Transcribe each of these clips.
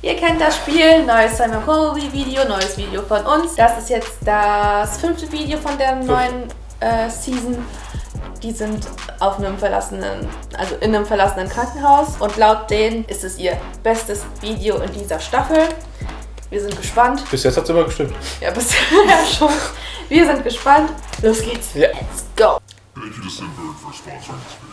Ihr kennt das Spiel, neues SAM&COLBY-Video, neues Video von uns. Das ist jetzt das 5. Video von der neuen Season. Die sind in einem verlassenen Krankenhaus und laut denen ist es ihr bestes Video in dieser Staffel. Wir sind gespannt. Bis jetzt hat es immer gestimmt. Ja, bisher schon. Wir sind gespannt. Los geht's. Yeah. Let's go. Thank you to Sinbird for sponsoring this video.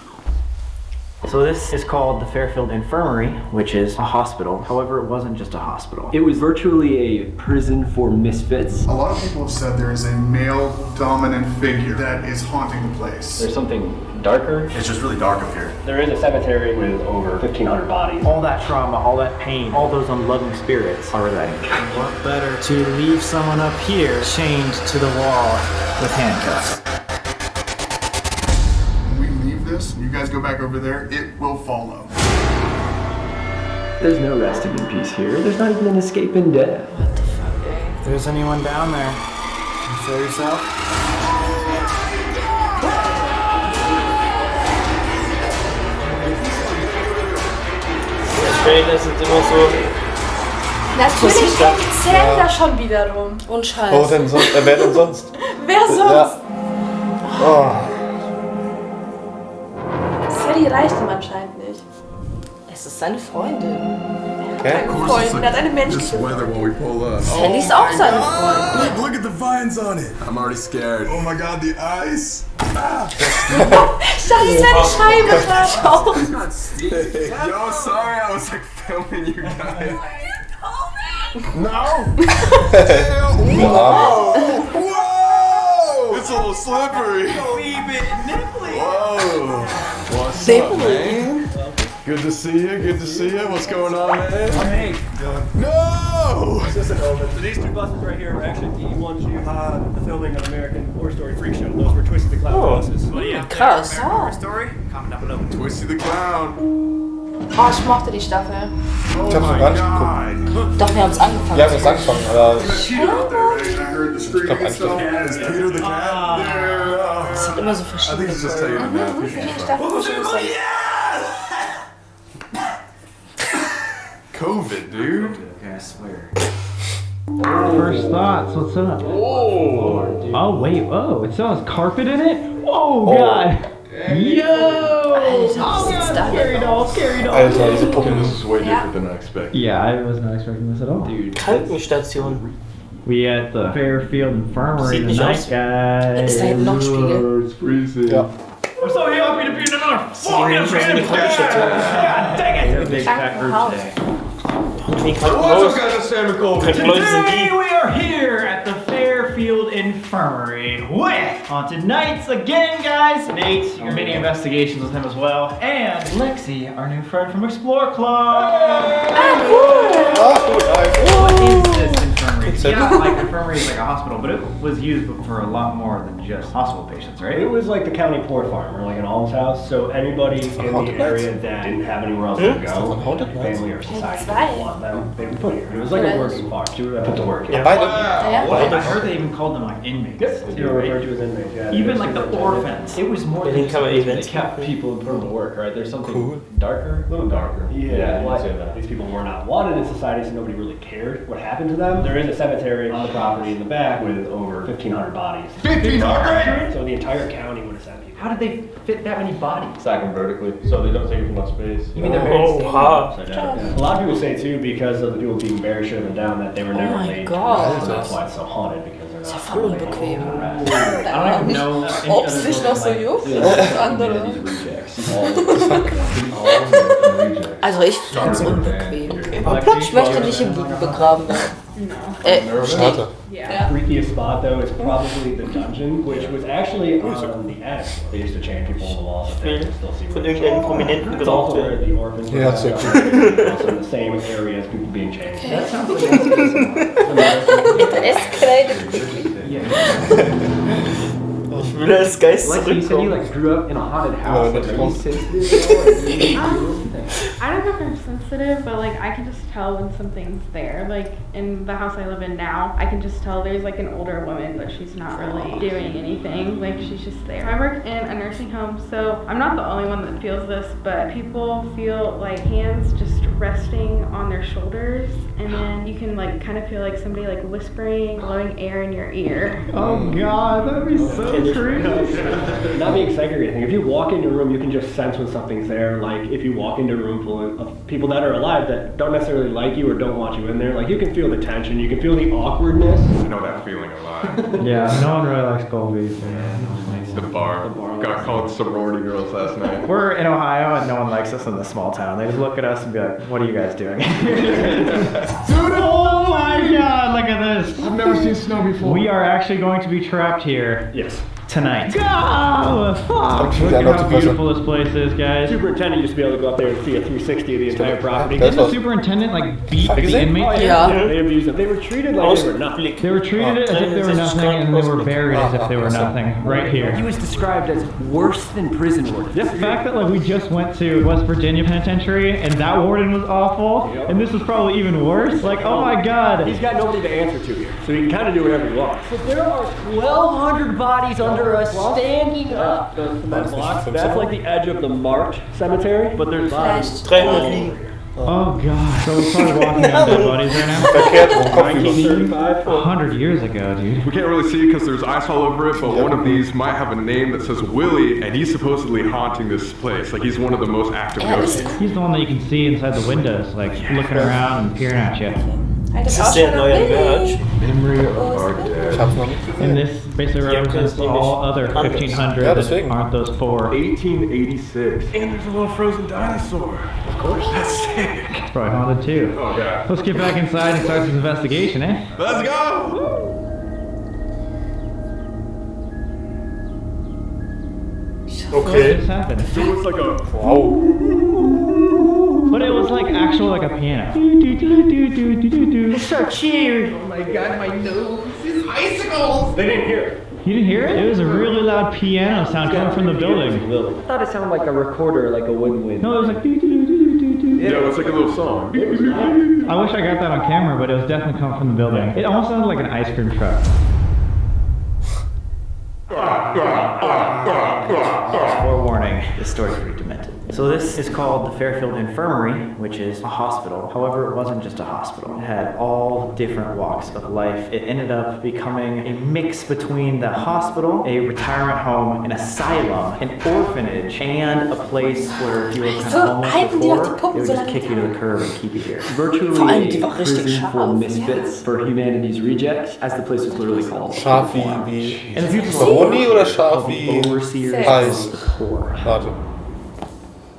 So this is called the Fairfield Infirmary, which is a hospital. However, it wasn't just a hospital. It was virtually a prison for misfits. A lot of people have said there is a male dominant figure that is haunting the place. There's something darker. It's just really dark up here. There is a cemetery with over 1,500 bodies. All that trauma, all that pain, all those unloving spirits are residing. What better to leave someone up here chained to the wall with handcuffs? You guys go back over there, it will follow. There's no resting in peace here. There's not even an escape in death. What the fuck, ey? If there's anyone down there, you show yourself. Das sind immer so. Natürlich erzählen da schon wieder rum. Und Scheiß. Wo denn sonst? Wer denn sonst? Wer sonst? Ja. Oh. Sally reicht ihm anscheinend nicht. Es ist seine Freundin. Okay. Freundin, er hat eine menschliche weather while we pull up. Sally ist auch seine Freundin. Look at the vines on it. I'm already scared. Oh my god, the ice. Ah. Ich dachte, es wäre die Scheibe gleich auch. Yo, sorry, I was like filming you guys. No. Whoa. Whoa. It's a little slippery. Whoa. What's up, man? Good to see you. Good to see you. What's going on, man? Hey, No. this is an omen. So these two buses right here were actually the ones used the filming of American Horror Story Freak Show. Those were Twisted the Clown buses. Krass. Twisty the Clown. Oh, ich mochte die Staffel. Ich hab's noch gar nicht geguckt. Doch, wir haben es angefangen. Wir haben es angefangen, aber Peter out there, right? I heard the screaming and eigentlich stuff. Is Peter the cat? Yeah. Es sind immer so I think verschiedene. he's just taking a nap. Die Staffel ist schon COVID, dude. Okay, I swear. First thoughts, what's up? Oh wait, oh, it still has carpet in it? Oh god! Yo! Alter, Oh sitzt god, da scary doll, scary doll. Alter, diese Puppen. This is way different than I expected. Yeah, I was not expecting this at all. Dude, Krankenstation. We at the Fairfield Infirmary Sieht nicht tonight, aus. guys. Ist da hinten noch ein Spiegel? It's freezing. Ja. I'm so happy to be in another fucking Krankenhaus. God dang it! Big fat group today. Wie What's Krankenhaus? up, guys? It's Sam McColby. Today we are here at the Fairfield Infirmary with, on tonight's again, guys, Nate, your mini investigations with him as well, and Lexi, our new friend from Explore Club. What is this infirmary? Yeah, like infirmary is like a hospital, but it was used for a lot more than just hospital patients, right? it was like the county poor farm, or like an almshouse. So anybody in the area that didn't have anywhere else to go, family or society didn't want them, they would put here. It was like a working farm. You would put to work. Yeah. Beide. I heard they even called them like inmates. They were referred to as inmates. Yeah. Even like the orphans. It was more than just They kept people and put them to work, right? There's something darker. A little darker. Yeah. Like, these people were not wanted in society, so nobody really cared what happened to them. There is a cemetery on the property in the back with over 1,500 bodies. 1,500? So the entire county would have sent people. How did they fit that many bodies? Stack them vertically, so they don't take up much space. You mean they're very stable? Upside down. A lot of people say too, because of the people being buried should have been down, that they were never my laid. God. So that's why it's so haunted, because they're not voll unbequem. I don't even know any Ob other sich noch so like- juckt, das andere. Also ich find's unbequem. Ich möchte nicht im Liegen begraben werden. Stehen. Yeah. Freakiest spot though is probably the dungeon, which was actually on the attic. They used to chain people on the walls that they could still see. Von irgendeinem Prominenten It's geraucht also where werden. the orphans were. Yeah, Also in the same area as people being chained. That sounds like It escalated. Ich will als Geist Like you said, you zurückkommen. like grew up in a haunted house. No, Like, that's are you wrong. sensitive? I remember since sensitive, but like I can just tell when something's there. Like in the house I live in now, I can just tell there's like an older woman, but she's not really doing anything. Like she's just there. I work in a nursing home, so I'm not the only one that feels this, but people feel like hands just resting on their shoulders, and then you can like kind of feel like somebody like whispering, blowing air in your ear. Oh God, that'd be so creepy. Not being psychic or anything. If you walk into a room, you can just sense when something's there. Like if you walk into a room full of people that are alive that don't necessarily like you or don't want you in there, like you can feel the tension, you can feel the awkwardness. I know that feeling a lot. Yeah, no one really likes Colby's. The bar. Got called sorority girls last night. We're in Ohio and no one likes us in this small town. They just look at us and be like, what are you guys doing? Oh my God, look at this. I've never seen snow before. We are actually going to be trapped here. Yes. Tonight. Oh, fuck! Look at how beautiful this place is, guys. Superintendent used to be able to go up there and see a 360 of the entire property. Didn't the superintendent like beat the inmates? Yeah. They abused them. They were treated like they were nothing. They were treated as if they were nothing, and they were buried as if they were nothing. Right here. He was described as worse than prison warden. The fact that like we just went to West Virginia Penitentiary and that warden was awful, and this was probably even worse. Like, oh my God. He's got nobody to answer to here, so he can kind of do whatever he wants. But there are 1,200 bodies under us standing up. That's like the edge of the marked cemetery, but there's bodies. Oh God. So we're probably walking on dead bodies right now? 1935. 100 years ago, dude. We can't really see it because there's ice all over it, but one of these might have a name that says Willie, and he's supposedly haunting this place. Like he's one of the most active ghosts. He's the one that you can see inside the windows, like looking around and peering at you. Das ist der neue Merch. Memory of our dead. And this basically represents all other 1,500 that aren't those four. 1886. And there's a little frozen dinosaur. Of course. That's sick. Probably haunted too. Oh yeah. Let's get back inside and start this investigation, eh? Let's go! Okay. What just happened? It was like a... But it was like actual like a piano. So cheery. Oh my God, my nose is icicles! They didn't hear it. You didn't hear it? It was a really loud piano sound coming from the building. I thought it sounded like a recorder, like a woodwind. No, it was like Yeah, it was like a little song. I wish I got that on camera, but it was definitely coming from the building. It almost sounded like an ice cream truck. Forewarning, this story is pretty demented. So this is called the Fairfield Infirmary, which is a hospital. However, it wasn't just a hospital. It had all different walks of life. It ended up becoming a mix between the hospital, a retirement home, an asylum, an orphanage, and a place where if you were kind of homeless before, they would just kick you to the curb and keep you here. Virtually a prison for misfits, for humanity's rejects, as the place was literally called. Scharf wie And the people Baroni oder scharf wie Overseers Eis? of the poor. Warte.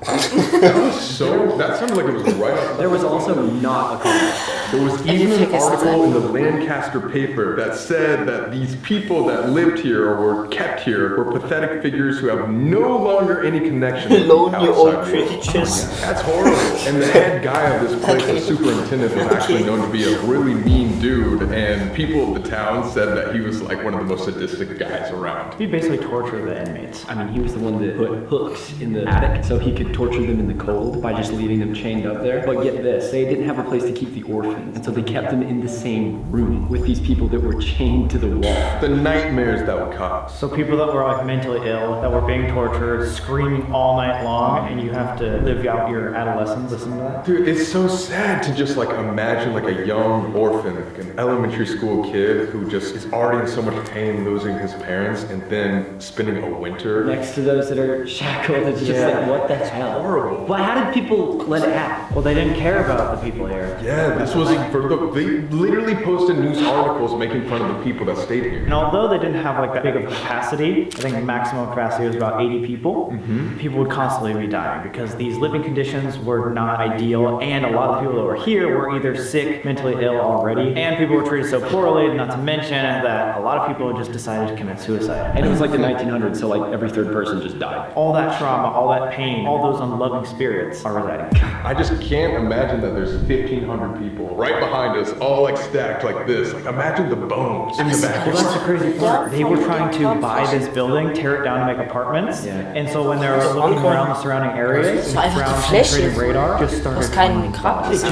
That sounded like it was right up. There was also not a comment. There was even an article in the Lancaster paper that said that these people that lived here or were kept here were pathetic figures who have no longer any connection to the outside world. That's horrible. And the head guy of this place, the superintendent, was actually known to be a really mean dude, and people of the town said that he was like one of the most sadistic guys around. He basically tortured the inmates. I mean, he was the one that put hooks in the attic so he could torture them in the cold by just leaving them chained up there. But get this, they didn't have a place to keep the orphans, and so they kept them in the same room with these people that were chained to the wall. The nightmares that would cause. So people that were like mentally ill, that were being tortured, screaming all night long, and you have to live out your adolescence listening to that? Dude, it's so sad to just like imagine like a young orphan, like an elementary school kid who just is already in so much pain losing his parents and then spending a winter Next to those that are shackled, it's just like, what the hell? Horrible. But how did people let it happen? Well, they didn't care about the people here. Yeah, this was for the, they literally posted news articles making fun of the people that stayed here. And although they didn't have like that big of capacity, I think the maximum capacity was about 80 people, people would constantly be dying because these living conditions were not ideal, and a lot of people that were here were either sick, mentally ill already, and people were treated so poorly, not to mention that a lot of people just decided to commit suicide. And it was like the 1900s, so like every third person just died. All that trauma, all that pain, all those unloving spirits are residing. I just can't imagine that there's 1,500 people right behind us, all like stacked like this. Like imagine the bones in the back. Well, that's the crazy part. They were trying to buy this building, tear it down to make apartments, and so when they were looking around the surrounding areas, ground-penetrating radar just started. Kein Grab ist.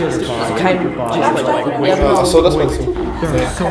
Achso, das meinst du?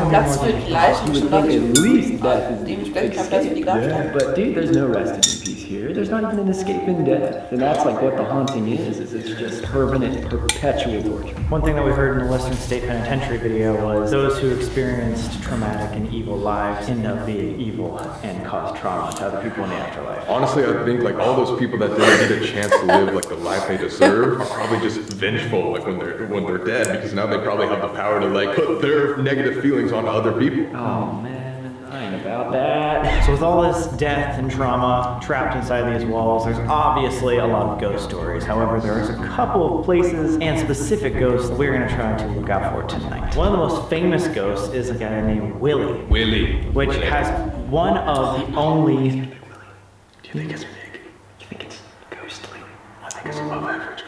Platz für die Leichen schon At least that is dementsprechend kein Platz für die Grabsteine. But dude, there's no rest in peace here. There's not even an escape in death. And that's like what the haunting is it's just permanent, perpetual torture. One thing that we heard in the Western State Penitentiary video was those who experienced traumatic and evil lives end up being evil and cause trauma to other people in the afterlife. Honestly, I think like all those people that didn't get a chance to live like the life they deserve are probably just vengeful like when they're dead, because now they probably have the power to like put their negative feelings on other people. Oh man, I ain't about that. So with all this death and trauma trapped inside these walls, there's obviously a lot of ghost stories. However, there's a couple of places and specific ghosts that we're going to try to look out for tonight. One of the most famous ghosts is a guy named Willie, which has one of the only... Do you think it's big? Do you think it's ghostly? I think it's above average.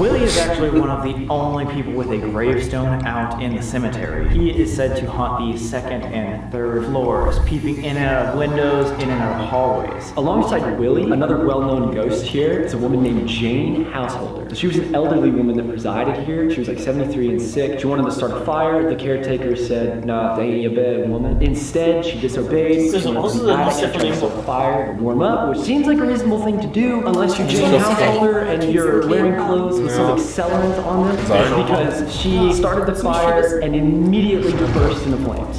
Willie is actually one of the only people with a gravestone out in the cemetery. He is said to haunt the second and third floors, peeping in and out of windows, in and out of hallways. Alongside Willie, another well-known ghost here is a woman named Jane Householder. She was an elderly woman that resided here. She was like 73 and sick. She wanted to start a fire. The caretaker said, "Nah, they ain't a bad woman." Instead, she disobeyed. She went to the attic and tried to start a fire and warm up, which seems like a reasonable thing to do unless you're Jane Householder and you're wearing clothes with some accelerant on them, because she started the fire and immediately burst into flames.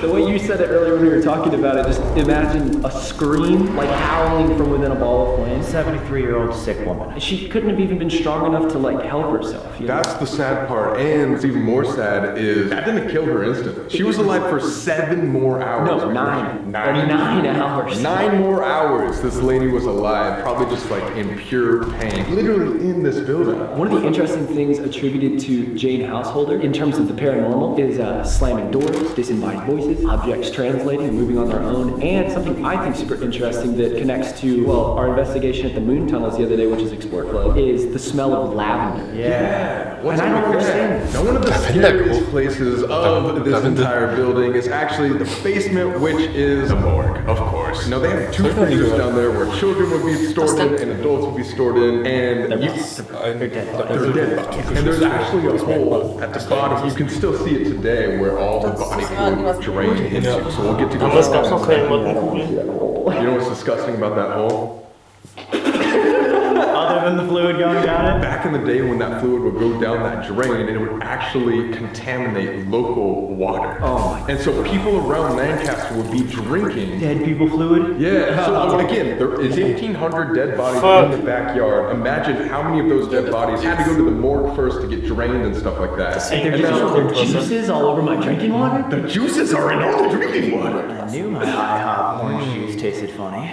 The way you said it earlier when we were talking about it, just imagine a scream like howling from within a ball of flames. 73-year-old sick woman. She couldn't have even been strong enough to like help herself. You know? That's the sad part, and what's even more sad is that didn't kill her instantly. She was alive for 7 more hours. No, 9 hours. 9 more hours this lady was alive, probably just like in pure pain, literally in this building. One of the interesting things attributed to Jane Householder in terms of the paranormal is slamming doors, disembodied voices, objects translating and moving on their own, and something I think super interesting that connects to, well, our investigation at the moon tunnels the other day, which is Explore Club, is the smell of lavender. Yeah. And I don't understand. Now, one of the scariest places of this entire building is actually the basement, which is the morgue, of course. Now, they have 2 freezers down there where children would be stored in and adults would be stored in, and they're dead bodies. And there's actually a hole at the bottom. You can still see it today where all the body fluid drained into. So we'll get to go. Aber es gab noch keine Mottenkugel. You know what's disgusting about that hole? Other than the fluid going down it? Back in the day when that fluid would go down that drain, it would actually contaminate local water. Oh. And so people around Lancaster would be drinking Dead people fluid? Yeah, so again, there is 1,800 dead bodies in the backyard. Imagine how many of those dead bodies had to go to the morgue first to get drained and stuff like that. And there's juices all over my drinking water? The juices are in all the drinking water. I knew my IHOP orange juice tasted funny.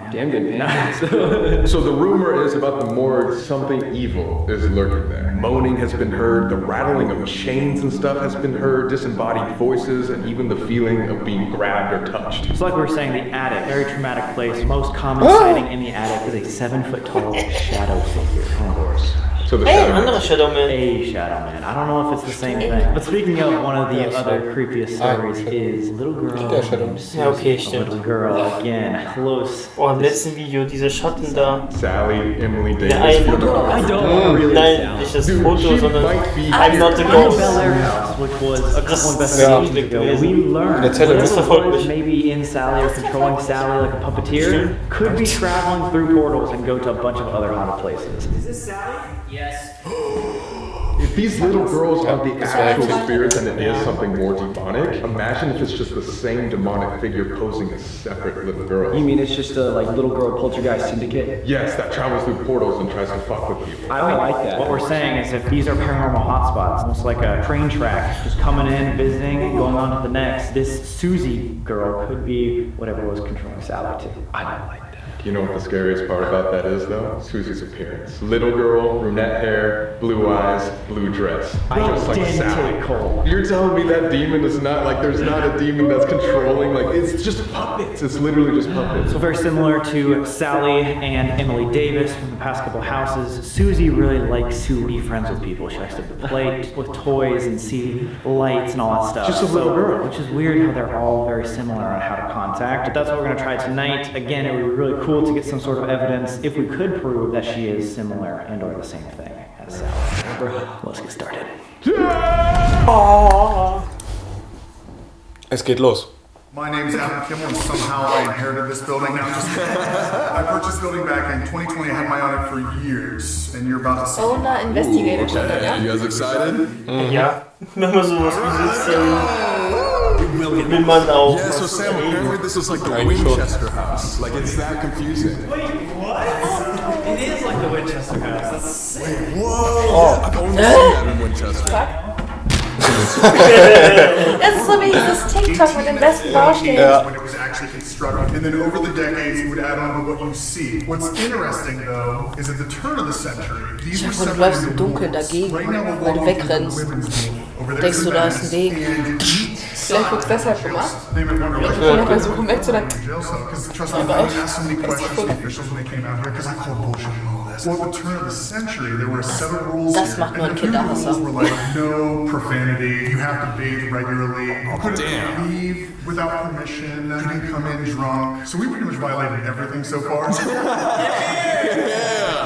Damn good pancakes. So the rumor is about the morgue, something evil is lurking there. Moaning has been heard, the rattling of chains and stuff has been heard, disembodied voices, and even the feeling of being grabbed or touched. It's like we were saying, the attic, very traumatic place. Most common sighting in the attic is a 7-foot-tall shadow figure. Of course. So the Hey, andere Shadow Man. A shadow man. I don't know if it's the same thing. But speaking of, one of the other creepiest stories is little girl named Susie. Ja, okay, A stimmt. little girl, again, close. Oh, im letzten Video, diese Schatten da. Sally, Emily Davis. Der eine. I don't really Nein, nicht das Dude, Foto, she sondern might be I'm not the In the ghost. Bel Air house, which was a couple Das investigations ago, gewesen. we learned Der Teller ist whoever verfolgt was mich. maybe in Sally or controlling Sally like a puppeteer could be traveling through portals and go to a bunch of other haunted places. Is this Sally? Yes. If these little girls have the actual spirits and it is something more demonic, imagine if it's just the same demonic figure posing as separate little girls. You mean it's just a like little girl poltergeist syndicate? Yes, that travels through portals and tries to fuck with people. I don't like that. What we're saying is if these are paranormal hotspots, almost like a train track, just coming in, visiting, and going on to the next, this Susie girl could be whatever was controlling Sally too. I don't like that. You know what the scariest part about that is though? Susie's appearance. Little girl, brunette hair, blue eyes, blue dress. Just like Sally. You're telling me that demon is not like, there's not a demon that's controlling, like it's just puppets. It's literally just puppets. So very similar to Sally and Emily Davis from the past couple houses, Susie really likes to be friends with people. She likes to play with toys and see lights and all that stuff. Just a little girl. Which is weird how they're all very similar on how to contact. But that's what we're going to try tonight. Again, it would be really cool to get some sort of evidence if we could prove that she is similar and or the same thing as Sally. Let's get started. Es geht los. My name is Adam Kimmel, and somehow I inherited this building. Now, just I purchased this building back in 2020. I had my eye on it for years, and you're about to see. Owner investigated. Okay, you guys excited? Ja, wenn man sowas besitzt, will man auch. Yeah, so Sam, apparently this is like the Winchester house. Like, it's that confusing. Wait, what? It is like the Winchester house. That's sick. Wait, whoa! Oh, I've only seen that in Winchester. Das ist so wie dieses TikTok mit den besten Baustellen. When it was actually constructed, and then over the decades, you would add on to what you see. What's interesting, though, is at the turn of the century, these were Du läufst im Dunkeln dagegen, weil du wegrennst. Denkst du, da ist ein Weg? Vielleicht wird es deshalb gemacht. Oder versuchen wegzurennen. Das macht nur ein Kinderhasser. No profanity. You have to bathe regularly. You couldn't leave without permission. You didn't come in drunk. So we pretty much violated everything so far.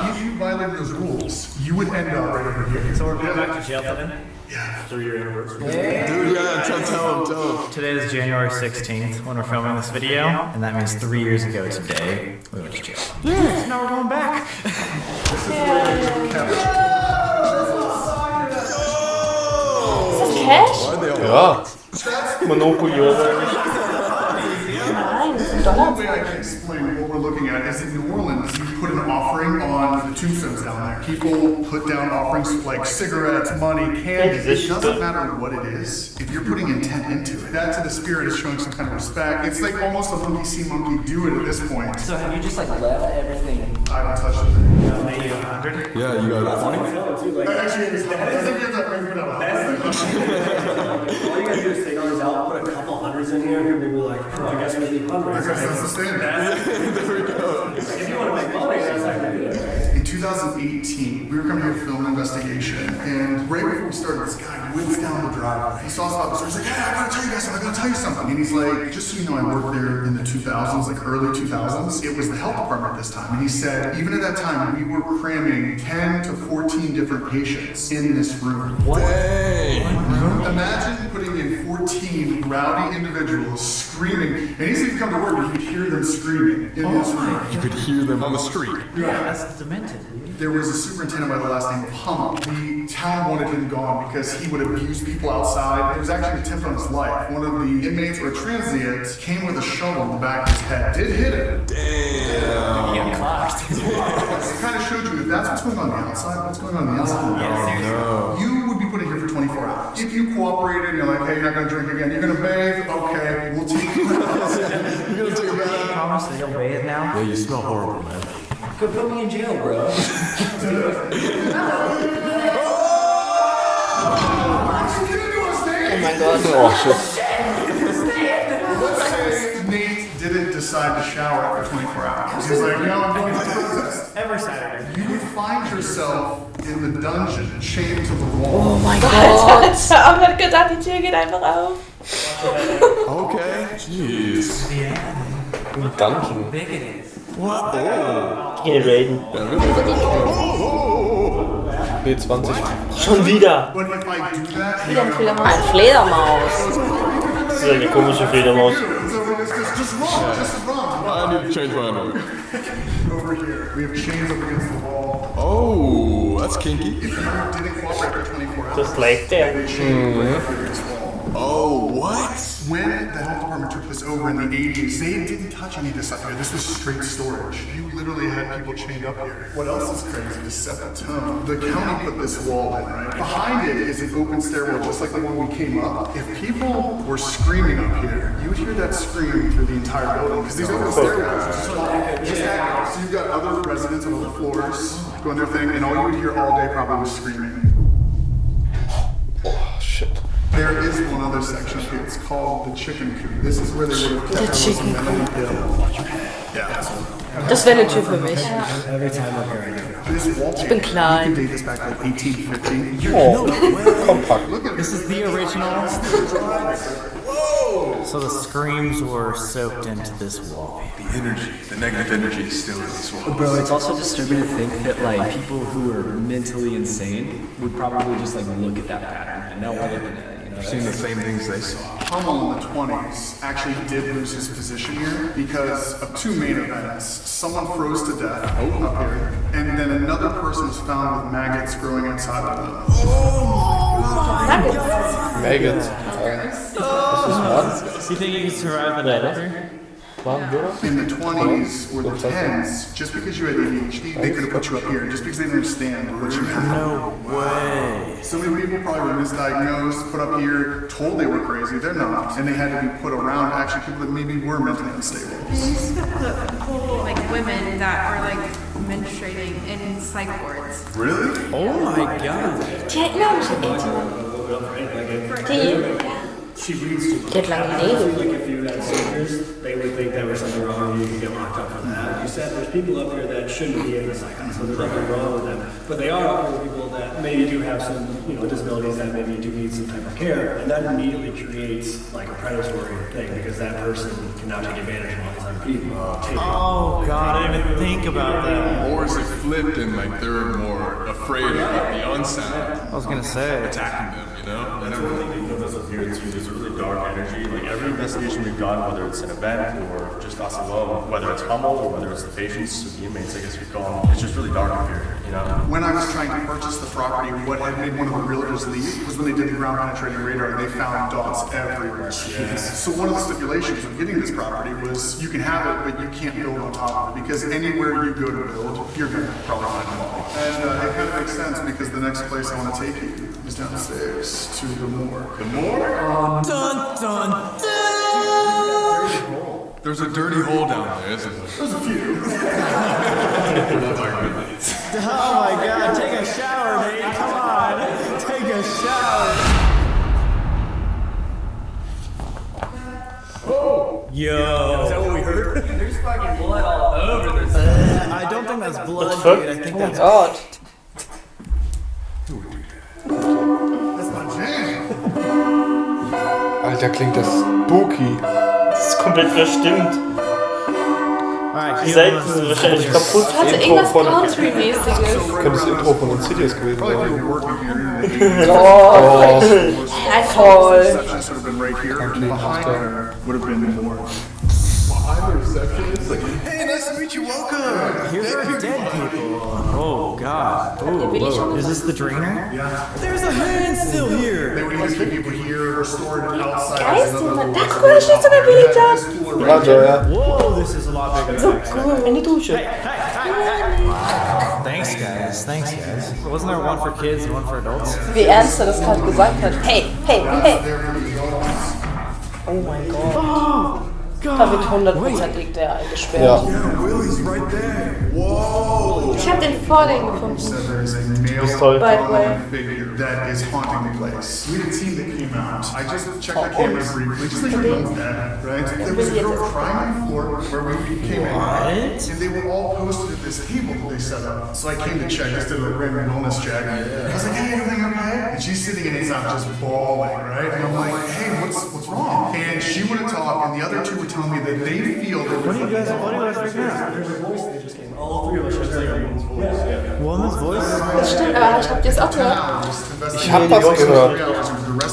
If you violated those rules, you would end up right over here. So we're going back to jail then? Yeah. 3-year anniversary. Dude, yeah, tell him. Today is January 16th when we're filming this video, and that means 3 years ago today, we went to jail. Yes, now we're going back. Ist das Cash? Ja. Monopoly oder nicht? Nein, das sind The Dollar. way I can explain what we're looking at is in New Orleans, you put an offering on the tombstones down there. People put down offerings like cigarettes, money, candy. It doesn't matter what it is. If you're putting intent into it, that to the spirit is showing some kind of respect. It's like almost a monkey see, monkey do it at this point. So have you just like left everything? I haven't touched it. Maybe 100. Yeah, you got it. Actually, I think you have to bring it up. All you gotta do is take ours out, put a couple hundreds in here, and maybe like, oh, I guess we need hundreds. That's the standard. There we go. If you want to make money, that's not gonna do it. In 2018, we were coming here to film an investigation, and right before we started, this guy whips down the driveway. He saw us out the store. He's like, "Hey, I gotta tell you guys something. I gotta tell you something." And he's like, "Just so you know, I worked there in the 2000s, like early 2000s. It was the health department this time." And he said, even at that time, we were cramming 10 to 14 different patients in this room. What? Dang. Imagine putting in 14 rowdy individuals screaming, and he said, "You come to work, and you'd hear them screaming in this room." You could hear them on the street. That's demented. There was a superintendent by the last name of Hummel. The town wanted him gone because he would abuse people outside. It was actually an attempt on his life. One of the inmates or transient came with a shovel in the back of his head. Did hit him. Damn. It kind of showed you if that's what's going on the outside, what's going on the inside. No. You would be put in here for 24 hours. If you cooperated, you're like, hey, you're not going to drink again. You're going to bathe? Okay, we'll take you. You're gonna take a bath? Promise that you'll bathe now? Yeah, you smell horrible, man. Go put me in jail, bro. Oh my god. Oh, shit. Nate didn't decide to shower after 24 hours. He's like, no, I'm going to protest. Every Saturday. You would find yourself in the dungeon, chained to the Oh wall. mein Gott, Gott. ich hab gedacht, die Tür geht einfach auf. Okay. Jeez. Dungeon. What? Oh. Gehen raiden. B20. Schon wieder. But if I do that, Wieder ein Fledermaus. Ein Fledermaus. Das ist eine komische Fledermaus. just wrong, just wrong. I need to change my underwear. Over here, we have chains up against the wall. Oh, that's kinky. If you didn't cooperate for 24 hours, Just like that. they chained right up against the wall. Oh, what? When the health department took this over in the 80s, they didn't touch any of this up here. This was straight storage. You literally had people chained up here. What else is crazy to set the tone? The county put this wall in, right? Behind it is an open stairwell, just like the one we came up. If people were screaming up here, you would hear that scream through the entire building. Because these open stairwells are just echo. So you've got other residents on other floors. doing their thing, and all you would hear all day probably was screaming. Oh, shit. There is one other section here. It's called the chicken coop. This is where they would have kept everyone's mentally ill. Yeah. Das wäre eine Tür für mich. Every time I'm here, Ich bin klein. You can date this back like 1850. Oh, compact. This is the original. So the screams were soaked into this wall. The energy, the negative energy is still in this wall. Bro, it's also disturbing to think that like people who are mentally insane would probably just like look at that pattern and know what they're looking at. I've seen the same things they saw. Hummel in the 20s actually did lose his position here because of two main events. Someone froze to death up here, and then another person was found with maggots growing inside of them. Maggots. You think you can survive the night? In the 20s or the 10s, just because you had ADHD, they could have put you up here just because they didn't understand what you had. No way. So many people probably were misdiagnosed, put up here, told they were crazy. They're not. And they had to be put around actually people that maybe were mentally unstable. They used to put people, like women that are like menstruating in psych wards. Really? Oh my god. Die erinnern mich an die. She reads too much. Die hat lange Nägel. Like if you had seizures, they would think there was something wrong and you could get locked up for that. You said there's people up here that shouldn't be in the psych hospital, so there's nothing wrong with them. But they are up here with people that maybe do have some, disabilities that maybe do need some type of care. And that immediately creates like a predatory thing because that person can now take advantage of all these other people. Oh god, I didn't even think about that. Or is it flipped and like they're more afraid of what the unsent I was gonna say. attacking them, you know? That's one thing you notice here too. There's a really dark energy. Like every investigation we've done, whether it's an event or just us alone, whether it's Hummel or whether it's the patients or the inmates, I guess we call them, it's just really dark up here, you know? When I was trying to purchase the property, what had made one of the realtors leave was when they did the ground penetrating radar, they found dots everywhere. So one of the stipulations of getting this property was you can have it, but you can't build on top of it because anywhere you go to build, you're going to probably find a wall. And it kind of makes sense because the next place I want to take you is downstairs to the morgue. The morgue? Dun dun dun! There's a dirty hole down there, isn't there? There's a few. Oh my god, take a shower, Nate. Come on. Take a shower. Oh! Yo. Is that what we heard? There's fucking blood all over this. I don't think that's blood, dude. I think that's God. That's my jam. Alter, klingt das spooky. Das ist komplett verstimmt. Alright, Die Seiten sind wahrscheinlich kaputt. Hatte irgendwas Country-mäßiges. Könnte das Intro von Insidious gewesen Probably if you sein. were working here. Toll. Receptionist would have been right here. Behind her would have been more. I'm the receptionist. Like, hey, nice to meet you. Welcome. here are dead people. Oh god. Oh, whoa. Is this the drainer? Yeah. There's a hand still They here. would either keep people here or stored outside. Geist, jemand. Da, guck mal, da steht sogar Peter. Roger, ja. Whoa, this is a lot bigger than I expected. In die Dusche. Thanks, guys. Thanks, guys. Wasn't there one for kids and one for adults? Wie ernst er das gerade gesagt hat. Hey, hey, hey. Oh mein Gott. Da wird hundertprozentig der eingesperrt. Ja. Willie's right there. Whoa! Ich hab den vor den gefunden. There is a male By the way. figure that is haunting the place. We had a team that came out. I just checked the cameras briefly, just like your one's dead, right? There was a girl crying on the floor where we came in, and they were all posted at this table that they set up. So I came to check, just did a random wellness check. I was like, hey, everything okay? And she's sitting in his out just bawling, right? And I'm like, hey, what's wrong? And she wouldn't talk, and the other two were telling me that they feel that What do you guys figure out? There's a voice that just came. All three of us just saying woman's voice. Yeah. Woman's voice? Das stimmt, aber habt ihr es auch gehört? Ich hab das gehört.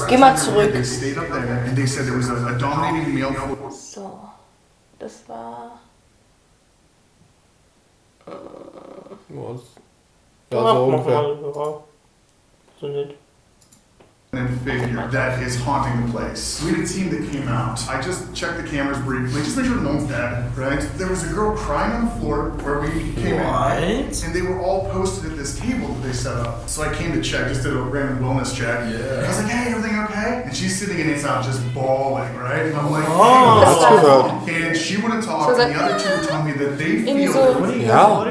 Geh mal zurück. They stayed up there, and they said there was a dominating male force. So, das war... Ja, so ungefähr. So nett. Figure that is haunting the place. We had a team that came out. I just checked the cameras briefly, just make sure no one's dead, right? There was a girl crying on the floor where we came in, and they were all posted at this table that they set up. So I came to check, just did a random wellness check. I was like, hey, everything okay? And she's sitting in it out just bawling, right? And I'm like, hey, Hast du gehört? and she wouldn't talk, and the other two were telling me that they feel so- that Ja.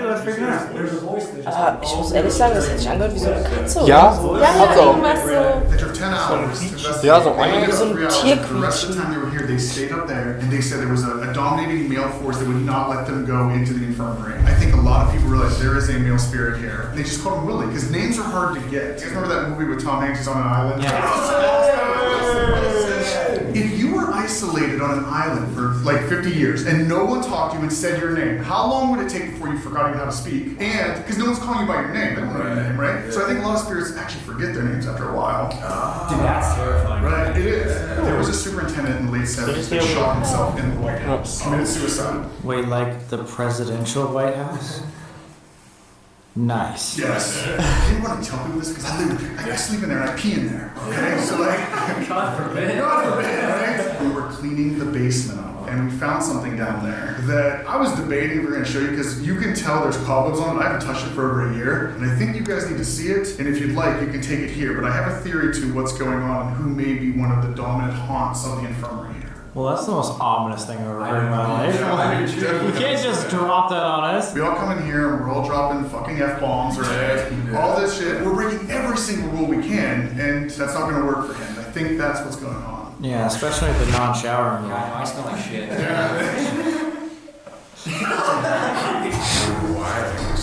Aber ich muss ehrlich sagen, das hat sich angehört wie so eine Katze. Ja, oder so. hat so. Irgendwas so. They took 10 hours to investigate. Ja, so Wie so ein The rest of the Tierquietschen. time they were here, they stayed up there and they said there was a dominating male force that would not let them go into the infirmary. I think a lot of people realize there is a male spirit here. They just call him Willie because names are hard to get. You guys remember that movie with Tom Hanks? He's on an island. If you were isolated on an island for like 50 years and no one talked to you and said your name, how long would it take before you forgot even how to speak? And because no one's calling you by your name, they don't know your name, right? Yeah. So I think a lot of spirits actually forget their names after a while. Dude, that's terrifying. Right, it is. There was a superintendent in the late 70s that shot himself in the White House, committed suicide. Wait, like the presidential White House? Nice. Yes. I didn't want to tell people this because I sleep in there and I pee in there. Okay, so like, God forbid, right? We were cleaning the basement up and we found something down there that I was debating if we we're going to show you because you can tell there's cobwebs on it. I haven't touched it for over a year, and I think you guys need to see it. And if you'd like, you can take it here. But I have a theory to what's going on and who may be one of the dominant haunts of the infirmary here. Well, that's the most ominous thing I've ever heard in my life. You can't just drop that on us. We all come in here and we're all dropping fucking F-bombs, right? All this shit. We're breaking every single rule we can, and that's not going to work for him. I think that's what's going on. Yeah, especially the non-showering. I smell like shit. As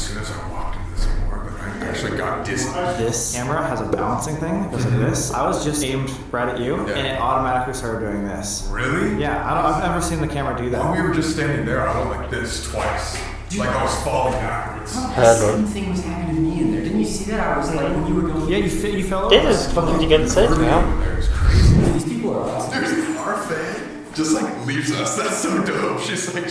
soon as I walked into this apartment, I actually got dizzy. This camera has a balancing thing that goes like this. I was just aimed right at you, and it automatically started doing this. Really? Yeah, I've never seen the camera do that. While we were just standing there, I went like this twice. Like I was falling backwards. Same thing was happening to me in there. Didn't you see that? I was like, when you were going. Yeah, you fell over. Det är fucking die ganze Zeit, ja. There's crazy. These people are awesome. Dude, our fan just like leaves us. That's so dope. She's like,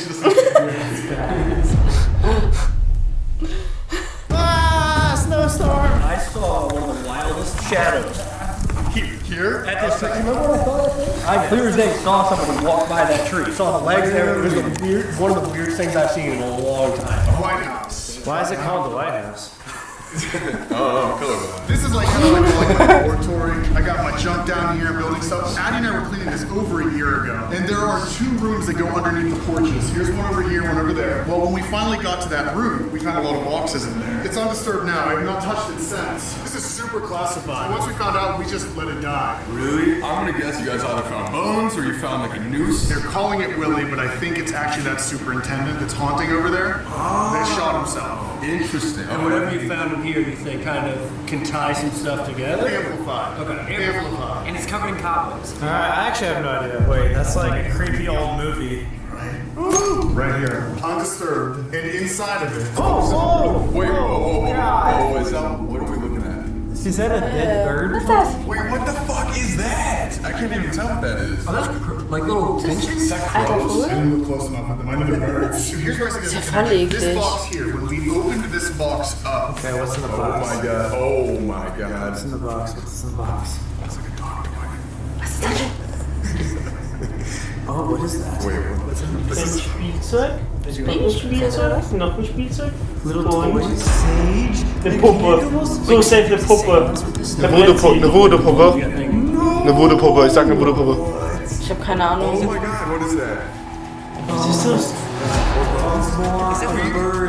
Snowstorm! I saw one of the wildest shadows. Here? At this time, remember what I thought? I clear as day saw somebody walk by that tree. Saw the legs there. It was one of the weirdest things I've seen in a long time. The White House. Why is it called the White House? colorblind. This is like kind of like my laboratory. I got my junk down here building stuff. Addie and I were cleaning this over a year ago. And there are 2 rooms that go underneath the porches. Here's one over here, one over there. Well, when we finally got to that room, we found a lot of boxes in there. It's undisturbed now. I have not touched it since. This is super classified. Once we found out, we just let it die. Really? I'm gonna guess you guys either found bones or you found like a noose. They're calling it Willie, but I think it's actually that superintendent that's haunting over there. That shot himself. Interesting. And whatever you found in here, you think kind of can tie some stuff together? Amplified. Okay, Amplified. And it's covered in cobwebs. Alright, I actually have no idea. Wait, that's like a creepy old movie. Right here. Undisturbed. And inside of it. Oh, Wait, whoa, is that, what are we looking at? Is that a dead bird? What's that? Wait, what the fuck is that? I can't even tell what that is. Oh, that's like little tensions? I didn't look close enough at them. I know they're birds. Here's where I funny, this box here, when we opened this box up. Okay, what's in the Oh box? my god. Oh my god. What's in the box? What's in the box? That's like a dog toy. Oh, what is that? Wait, what's in Das ist Spielzeug. Noch ein Spielzeug. Noch ein Spielzeug. Little Und toys? Sage? eine Puppe. So safe eine Puppe. Eine Voodoo-Puppe. Eine Voodoo-Puppe. Ich sag eine Voodoo-Puppe. Ich habe keine Ahnung. Oh my god, what is that? Was ist das?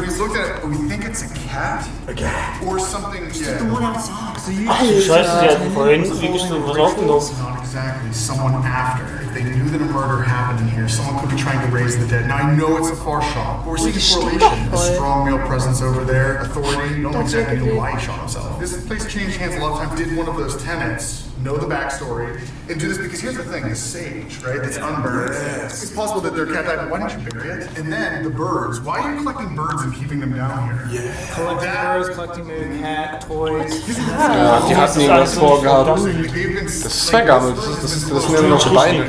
We looked at it, we think it's a cat. A cat. Or something. Yeah. The one outside. Ach du Scheiße, sie hatten vorhin wirklich so was aufgenommen. It's not exactly someone after. If they knew that a murder happened in here, someone could be trying to raise the dead. Now I know it's a far shot, but we're seeing correlation. A strong male presence over there, authority, don't exactly know why he shot himself. This place changed hands a lot of times. Did one of those tenants know the backstory and do this? Because here's the thing, the sage, right, that's unburned. It's possible that their cat died, but why didn't you bury it? And then the birds. Why are you collecting birds and keeping them down here? Yeah. Collecting birds, collecting maybe cat, toys. Ja, die hatten irgendwas vorgehabt. Das ist vergammelt. Das sind ja nur noch Beine.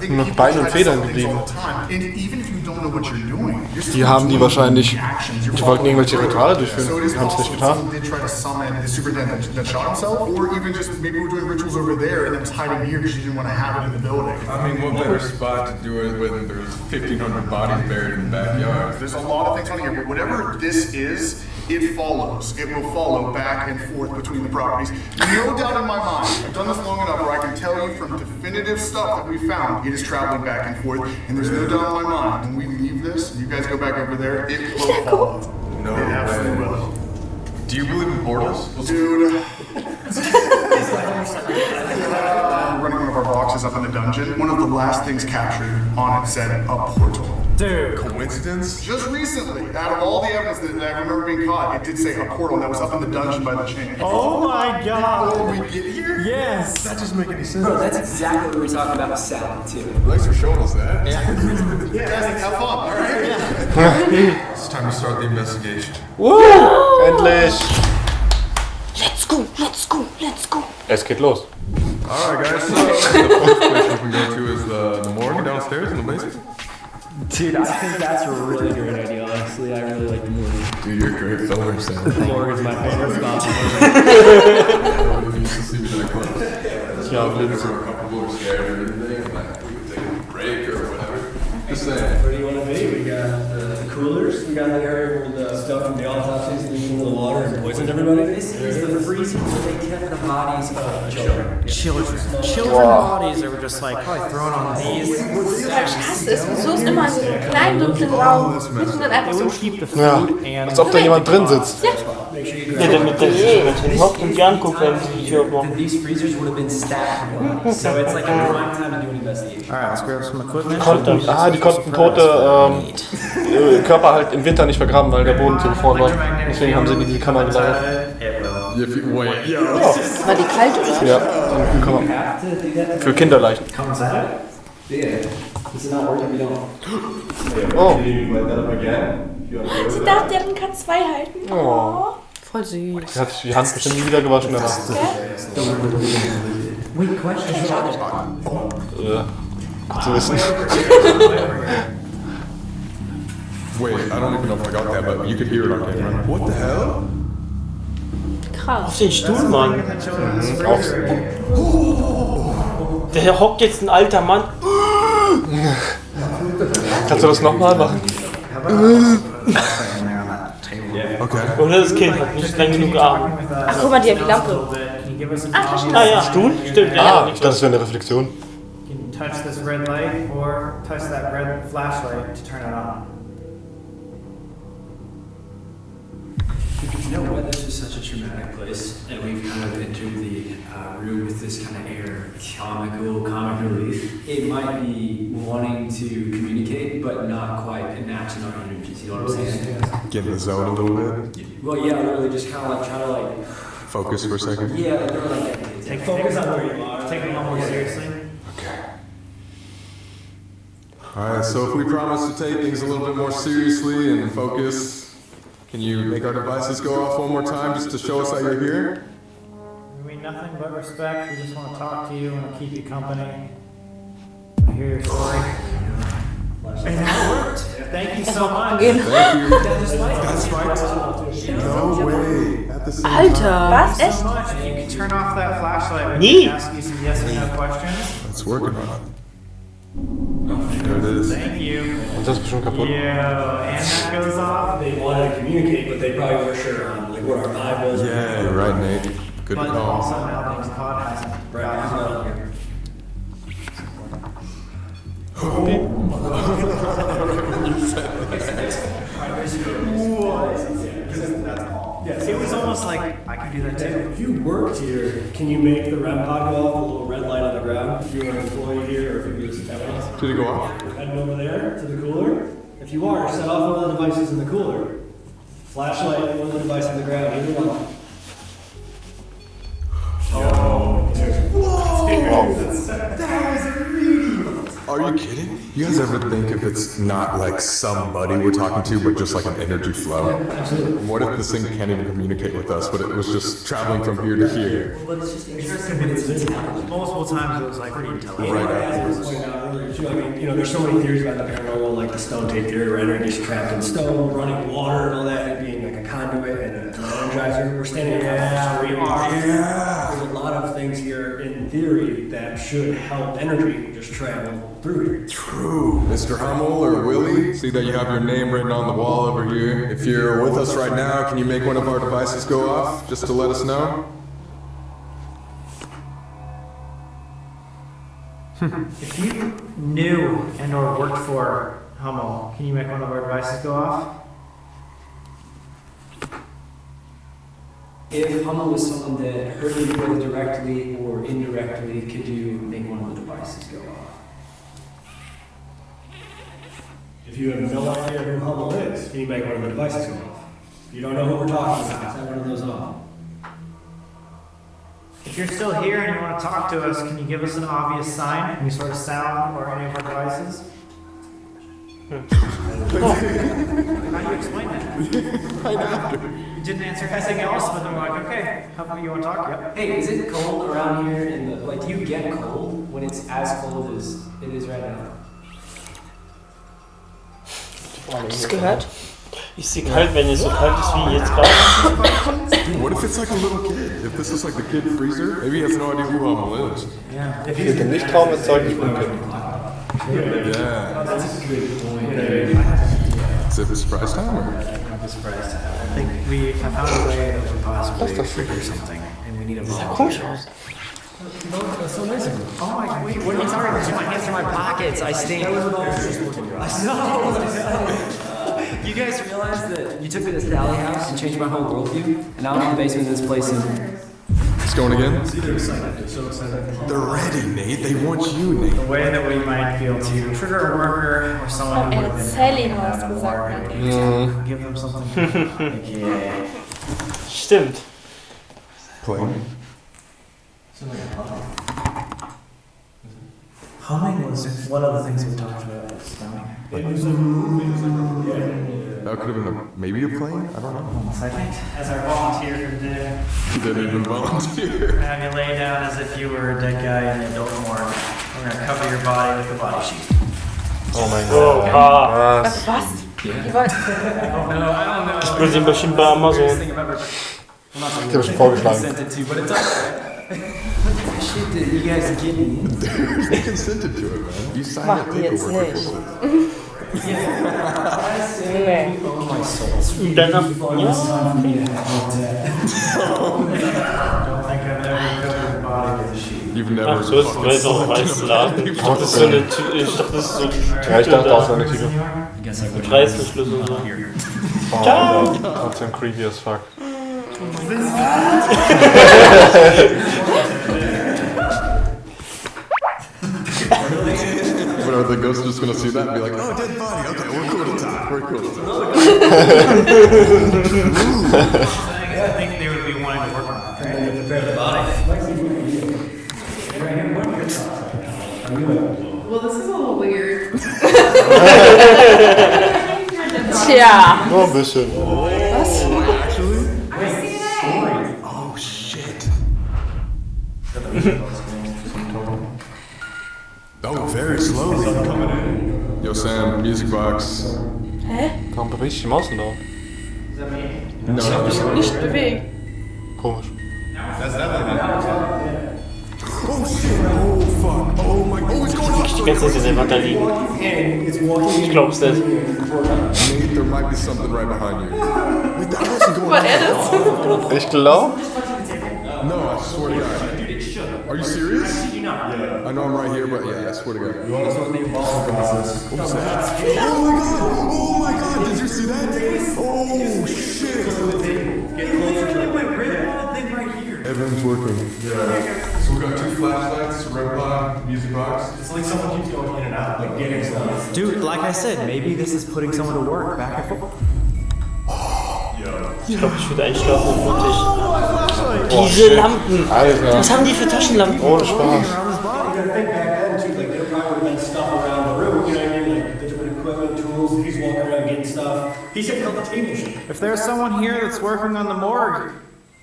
Nur noch Beine und Federn geblieben. Die haben die wahrscheinlich. Die wollten irgendwelche Rituale durchführen. Die haben es nicht getan. I mean, what better spot to do it when there's 1,500 bodies buried in the backyard? There's a lot of things on here, but whatever this is, it follows. It will follow back and forth between the properties. No doubt in my mind, I've done this long enough where I can tell you from definitive stuff that we found, it is traveling back and forth. And there's no doubt in my mind, when we leave this, you guys go back over there, it will follow. No They absolutely will. Do you believe in portals? Dude. Running one of our boxes up in the dungeon. One of the last things captured on it said a portal. Dude. Coincidence? Just recently, out of all the evidence that I remember being caught, it did say a portal that was up in the dungeon by the chain. Oh my god! Oh, we get here? Yes! That doesn't make any sense. Bro, that's exactly what we were talking about with Sally, too. Thanks for showing us that. Yeah, guys, have fun, alright? It's time to start the investigation. Woo! Endlich! Let's go, let's go, let's go. Es geht los. Alright guys, so the first place we can go to is the morgue downstairs in the basement. Dude, I think that's a really great idea, honestly. I really like the movie. Dude, you're a great filmer, Sam. The morgue is my favorite spot. You used to see me that close. Yeah, if we were comfortable or scared or anything, like we would take a break or whatever. Just saying. Where do you want to be? We got the coolers. We got the area where the stuff from the autopsies leaked into the water and poisoned everybody. This is the freezer where they kept the bodies of children. Children bodies that were just like probably thrown on these. Krass ist, so ist immer so einen kleinen dunklen Raum, mitten dann einfach so. Ja, als ob da jemand drin sitzt. Ja. Ja, damit der sich hockt und die anguckt, wenn sie die Tür aufmachen. These freezers would have been stacked. So it's like a prime time to do an investigation. Alright, let's grab some equipment. Die konnten tote Körper halt im Winter nicht vergraben, weil der Boden zu gefroren war. Deswegen haben sie die Kammer gelagert. War die kalt oder? Ja, in Kammer. Für Kinderleichen. Oh. Sie darf deren K2 halten. Oh. Voll süß. Die hat die Hand bestimmt nie wieder gewaschen danach. Wait, question. Gut zu wissen. Wait, I don't even know if I got that, but you could hear it on camera. What the hell? Krass. Auf den Stuhl, Mann. Aufs. Der hockt jetzt ein alter Mann. Kannst du das nochmal machen? Okay. Oder das Kind hat nicht lang genug Arme. Ach, guck mal, die hat die Lampe. Ah ja, Stuhl? Stimmt, ja. Ah, ich dachte, das wäre eine Reflexion. You can touch this red light or touch that red flashlight to turn it on. You know what? This is such a traumatic place, and we've kind of entered the room with this kind of air, comic relief. It might be wanting to communicate, but not quite enacting our energies. You know what I'm saying? Get in the zone a little bit. Well, yeah, literally just kind of like trying to like Focus for a second. yeah, like really like Take focus on where you are. Take it a little more seriously. Okay. Alright, so if we promise to take things a little bit more seriously and focus, can you make our devices go off one more time just to show us that you're here? We mean nothing but respect. We just want to talk to you and keep you company. I hear your story. And that worked. Thank you so much. Thank you. That's right. No way. At the same Alter, time. was? Thank you Echt? so much. If you can turn off that flashlight, we Nie. can ask you some yes or no questions. It's working on it. There it is. Thank you. Und das ist bestimmt kaputt. Yeah, and that goes off. They wanted to communicate, but they probably weren't sure on like what our vibe was. Yeah, you're right, Nate. Good But also call. now the pod hasn't. Right. It was almost like I can do that too. If you worked here, can you make the REM pod go off the little red light on the ground? If you're an employee here, or if you're just Did it go off? heading over there to the cooler? If you are, set off one of the devices in the cooler. Flashlight, one of the devices on the ground, either one. Are you kidding? You guys ever think if it's not like somebody we're talking to, but just like an energy flow? What if this thing can't even communicate with us, but it was just traveling from here to here? But it's just interesting when it's Multiple times it was like pretty intelligent. Right As I was pointing out earlier too, I mean, you know, there's so many theories about the paranormal, like the stone tape theory, where energy is trapped in stone, running water and all that, and being like a conduit and an energizer. We're standing across the street. There's a lot of things here in theory that should help energy just travel through here. True. Mr. Hummel or Willie, see that you have your name written on the wall over here. If you're with us right now, can you make one of our devices go off just to let us know? If you knew and or worked for Hummel, can you make one of our devices go off? If Hummel was someone that hurt you both directly or indirectly, could you make one of the devices go off? If you have no idea who Hummel is, can you make one of the devices go off? If you don't know who we're talking about, set one of those off. If you're still here and you want to talk to us, can you give us an obvious sign? Any sort of sound or any of our devices? How do you explain that? Right after. You didn't answer anything else, but I'm like, okay, how about you want to talk? Yep. Hey, is it cold around here? In the, like, do you get cold when it's as cold as it is right now? Hast du es gehört? Ist sie kalt, wenn es so kalt ist wie jetzt gerade? Dude, what if it's like a little kid? If this is like the kid freezer, maybe he has no idea who Hummel is. Yeah. Ich hätte nicht Traum erzeugt, ich bin Kind. Yeah. That's a good point. Is it surprise time or? Surprised. I think we have found a way that we can possibly figure something, and we need a volunteer. That's so nice of you. Oh my, wait, what are you talking about? My hands in my pockets, I stink. I know. You guys realize that you took me to this alley house and changed my whole worldview? And now I'm in the basement of this place and... It's going again? They're ready, Nate. They want you, Nate. The way that we might be able to trigger a worker or someone who would have been Erzähl give them something. Yeah. Stimmt. Playing. Humming was one of the things we talked about. That could have been maybe a plane? I don't know. I think as our volunteer for the day, He didn't even volunteer. we're gonna have you lay down as if you were a dead guy in the adult morgue. We're gonna cover your body with a body sheet. Oh mein Oh, Gott. ah. Was? Die wollten. No, I don't know. Ich will sie bestimmt bei Amazon. Ich habe schon vorgeschlagen. Shit that you guys give me. They consented to it, man. You signed Macht that die jetzt paperwork nicht. before. Nee. Oh my soul. Dann Don't think I've ever covered your body with a sheet. You've never Ach so, ist ein weißer auf weißen Laden. Ich dachte, das ist so eine ich dachte, das ist so eine Tüte. Ja, ich dachte auch so eine Tüte. Mit Reißverschluss und so. Ciao! Trotzdem creepy as fuck. What, are the ghosts just gonna see that and be like, oh, dead body, okay, we're cool to talk, we're cool to talk. I think they would be wanting to work on it. And then prepare the body. Well, this is a little weird. Tja. Nur ein bisschen. Was? Oh, shit. Oh, very slowly. Yo, Sam, music box. Hä? Warum bewegt sich die Maus denn da? No, Ich hab mich nicht bewegt. Komisch. Oh, shit. Oh, fuck. Oh, my God. Oh, it's going Ich kenn's nicht, dass der Wand da liegen. Ich glaub's nicht. Nate, there might be something right behind you. Wait, that wasn't going War er das? Ich glaube. No, I swear to God. Are you serious? Yeah. I know I'm right here, but yeah, I swear to God. What was that? Oh my God! Did you see that? Oh shit! Everyone's working. Yeah. So we got 2 flashlights, red pod, music box. It's like someone keeps going in and out, like getting stuff. Dude, like I said, maybe this is putting someone to work back and forth. Ich glaube, ich würde einschlafen auf dem Tisch. Oh, Diese Lampen! Alter. Was haben die für Taschenlampen? Ohne Spaß. If there's someone here that's working on the morgue,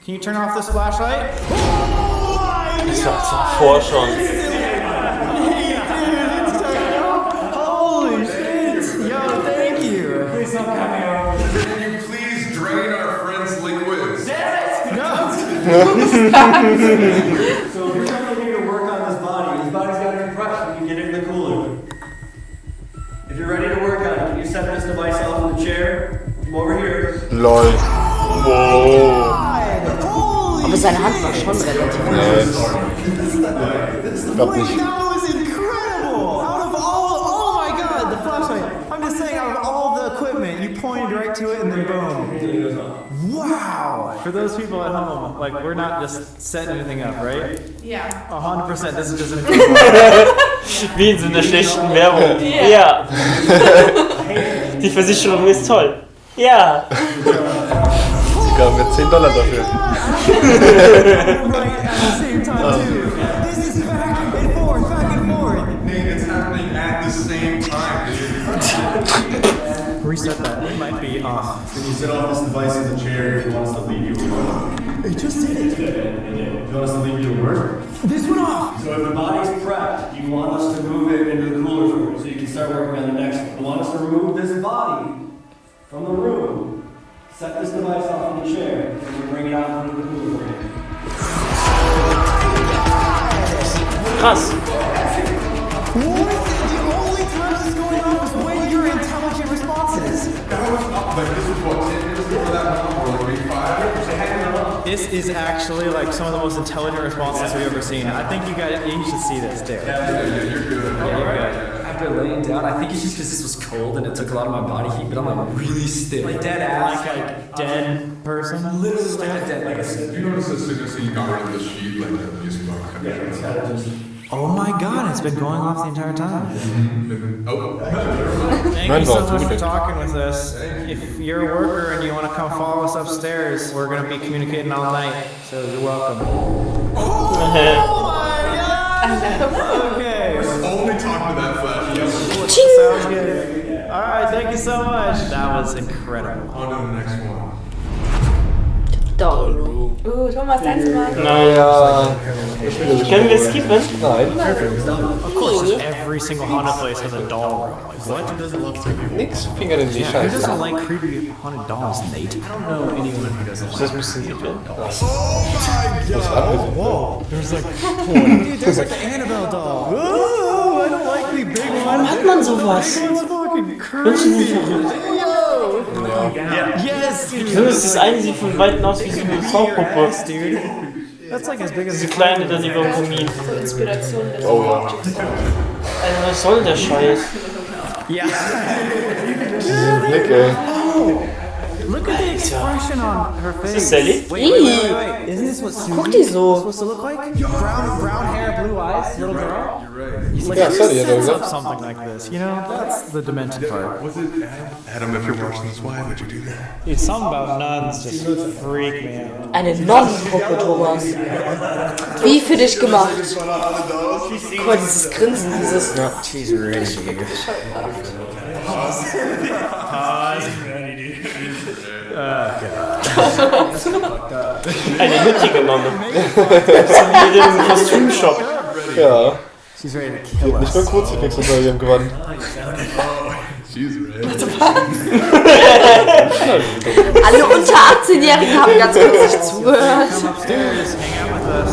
can you turn off this flashlight? Das war zuvor schon. Holy shit! Yo, thank you! Please don't cut me off. Can you please drain our friend's liquids? No! So if you're coming here to work on this body's got a compression, you can get it in the cooler. If you're ready to work on it, can you set this device off in the chair? Come over here. LOL. Wow. Aber seine Hand war schon relativ Ich glaub nicht. That was incredible! Out of all, oh my god, the flashlight. I'm just saying, out of all the equipment, you pointed right to it and then boom. Wow! For those people at home, like we're not just setting anything up, right? Yeah. 100%. This is just an Wie in so einer schlechten Werbung. Ja. Die Versicherung ist toll. Ja. Sie gaben mir $10 dafür. It's happening at the same time. Reset that. It might be off. Can you set off this device in the chair if you want us to leave you alone? It just did it. Do you want us to leave you to work? This went off. So if the body's prepped, you want us to move it into the cooler for you so you can start working on the next one. You want us to remove this body from the room, set this device off in the chair, and we bring it out into the cooler for you. Krass. The only times it's going off is when you're intelligent responses. That was like this was what 10 minutes before that one, or like maybe 5. This is actually like some of the most intelligent responses we've ever seen. I think you should see this too. Yeah, you're good. Yeah, you're good. After laying down, I think it's just because this was cold and it took a lot of my body heat, but I'm like really stiff. Like dead ass, like a dead person. Literally like a dead, like a You notice as soon as you got rid of the sheet, like the music box. Oh my god, it's been going off the entire time. Oh. Thank you so much for talking with us. If you're a worker and you want to come follow us upstairs, we're going to be communicating all night, so you're welcome. Oh my god! Okay. Only talk to that flash. Sounds good. Alright, thank you so much. That was incredible. On to the next one. Daumen. Thomas, dein Zimmer. Naja. Können wir skippen? Nein. Of course, every single haunted place has a doll room. Like, what? Nix, Finger in die Who Scheiße. doesn't like creepy haunted dolls, Nate? I don't know anyone who doesn't like creepy dolls. Whoa, there's like there's like the Annabelle doll. Oh, I don't like the big one. Warum hat man sowas? Menschen sind verrückt. Yes, dude. Das ist eine, sieht von Weitem aus wie so eine Zauberpuppe. Dude. That's like as big as Diese kleine da, die beim Kamin. Inspiration des Alter, was soll der Scheiß? Ja. Blick, ey. Look at the expression on her face. Is this Sally? Wait. Isn't this what Susie is supposed to look like? Brown hair, blue eyes, little girl? You're right. Like, Yeah, who Sally, sets up something like this? You know, that's the demented part. Was it Adam? Adam, if you're watching this, why would you do that? Dude, something about nuns just freak me out. Eine Nonnenpuppe, Thomas. Wie für dich gemacht. Guck mal, dieses Grinsen, dieses... Ja, she's ready. Eine nützige Nonne. Mit dem Kostümshop. Ja. She's ready to kill Nicht nur Kruzifix unter ihrem Gewand. She's ready. Alle unter 18-Jährigen haben ganz kurz nicht zugehört. Come upstairs, hang out with us.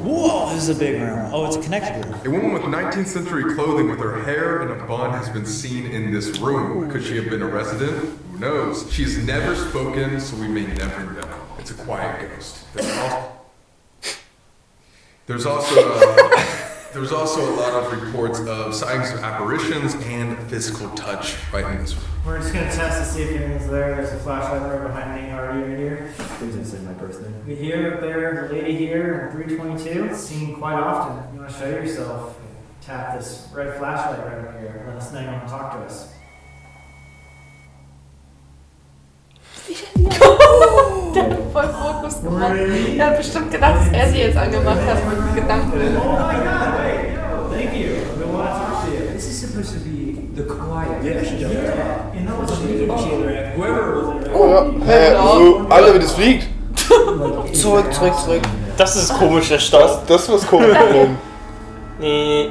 Whoa, this is a big room. Oh, it's a connected room. A woman with 19th century clothing with her hair in a bun has been seen in this room. Could she have been a resident? Who knows? She's never spoken, so we may never know. It's a quiet ghost. There's also a lot of reports of signs of apparitions and physical touch right in this room. We're just gonna test to see if anyone's there. There's a flashlight right behind me. Are you here? Please don't say my birthday. We hear up there, the lady here, 322. It's seen quite often. You want to show yourself? Tap this red flashlight right over here. Let us know you want to talk to us. Der hat voll Fokus gemacht. Er hat bestimmt gedacht, dass er sie jetzt angemacht hat mit dem Gedanken. Oh my god, wait, no, thank you. We want to talk to you. This is supposed to be the quiet. Yeah, you know what's whoever was in there. Oh ja. Alter, wie das fliegt. Zurück. Das ist komisch, der Start. Das ist was komisch. Nee.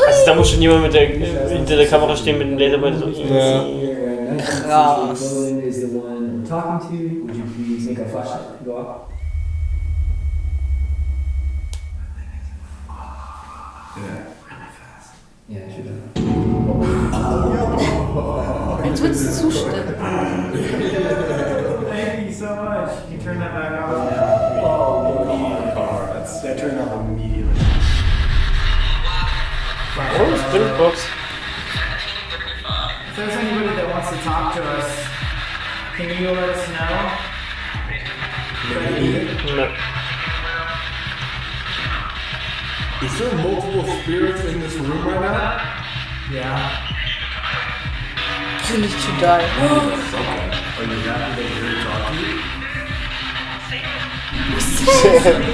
Also da muss schon jemand hinter der Kamera stehen mit dem Laserpointer so easy. Krass. Is the one talking to you. Would you please make a flashlight go off? Yeah, I should have. Jetzt wird es zustimmen. Thank you so much. You can turn that back off. That turned off immediately. Oh, Spiritbox. If there's anybody that wants to talk to us, can you let us know? No. Is there multiple spirits in this room right now? Yeah. You need to die. Are you happy that you're here to talk to you?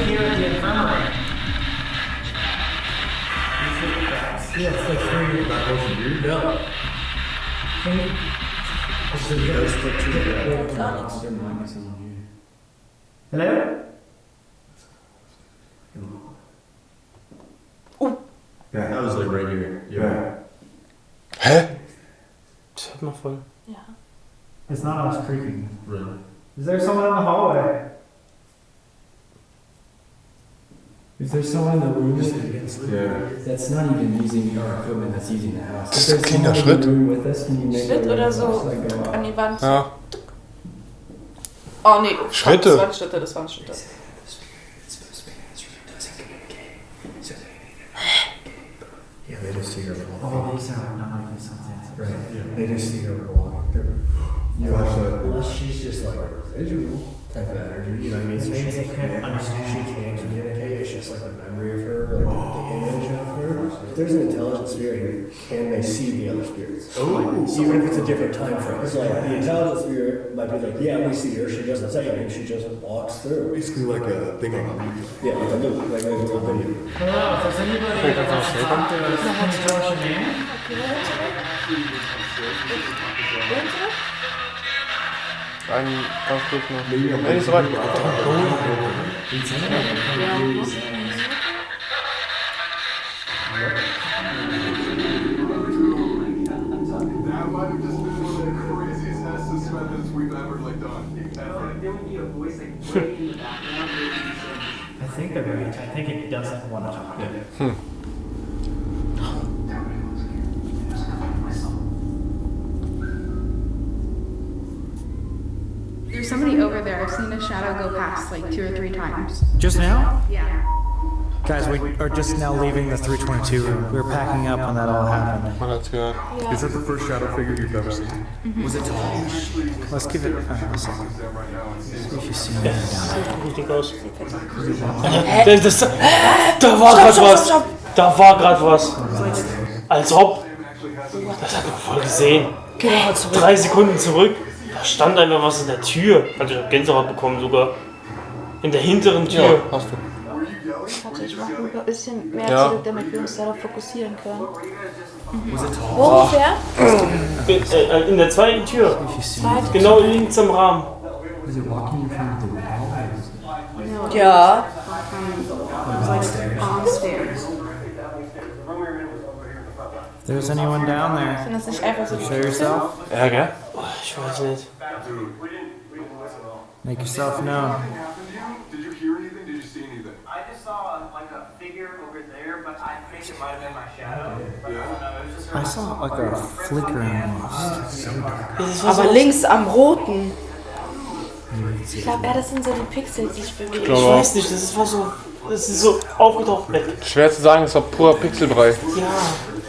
Here at the infirmary. Yeah, it's like three. That wasn't you? No. Hello? Yeah, that was like right here. Yeah. Hä? Das hört man voll. Ja. It's not us creeping. Really? Is there someone in the hallway? Is there someone in the room? Yeah. That's not even using our equipment, that's using the house. Das ist ein kleiner Schritt. Schritt oder so an die Wand. Ja. Oh nee, Schritte. Das waren Schritte, das waren Schritte. Yeah, they just see her walk. Oh, they sound not like this sounds. Right. Yeah. They just see her walk. Unless she's just like a residual type of energy, you know what I mean? So Maybe she they can't understand. can't communicate, it's just like a memory of her, like the image of her. If there's an intelligent spirit here, can they see the other spirits? Even if it's a different time frame. It's like the intelligent spirit might be like, yeah, we see her, she doesn't say anything, she just walks through. Basically like a thing on a loop. Yeah, like a loop, like a little video. Hello, if there's anybody that wants to talk to us, can you tell us your name? Einen ganz kurz noch. Nee, ist rein. That might have just been one of the craziest Estes methods we've ever done. I think they're right. I think it doesn't want to talk. There's somebody over there. I've seen a shadow go past like 2 or 3 times. Just now? Yeah. Guys, we are just now leaving the 322 room. We were packing up when that all happened. Man hat's gehört. Is that the first shadow figure you've ever seen? Was it tall? Let's give it a second. If you see me Richtig aus. Da war gerade was. Da war gerade was. Als ob. Das hat man voll gesehen. 3 Sekunden zurück. Da stand einfach was in der Tür. Also ich hab Gänsehaut bekommen sogar. In der hinteren Tür. Ja, hast du. Warte, ich mache ein bisschen mehr Ja. zurück, damit wir uns darauf fokussieren können. Wo Oh. ungefähr? In der zweiten Tür. Genau links am Rahmen. Ja. There's anyone down there. Sind das nicht einfach so Show yourself. Ja, gell? Oh, ich weiß nicht. Make yourself known. Did you hear anything? Did you see anything? I just saw like a figure over there, but I think it might have been my shadow. I saw like a flickering almost. Aber links am roten. Ich glaube, das sind so die Pixel, die sich bewegen. Ich weiß nicht, das war so. Das ist so aufgetaucht weg. Schwer zu sagen, es war purer Pixelbrei. Ja.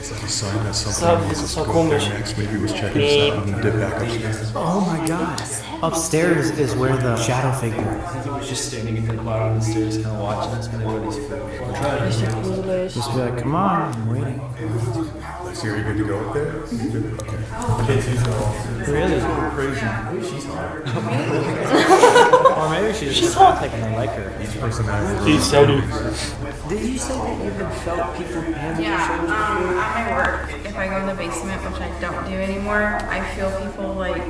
Is that a sign that something was Das war supposed to go komisch. there next? Maybe it was checking us out and then dip back upstairs. Oh my god. Upstairs is where the shadow figure. I think he was just standing at the bottom of the stairs, kind of watching us, but where these Gruselig. Just be like, come on, I'm waiting. Lexi, are you good to go up there? You good? Okay. Really? Crazy. She's hot. Or maybe she's hot. Like, I like her. Each person has Die ist sehr lieb. Did you say that you had felt people hand Yeah, at my work, if I go in the basement, which I don't do anymore, I feel people like,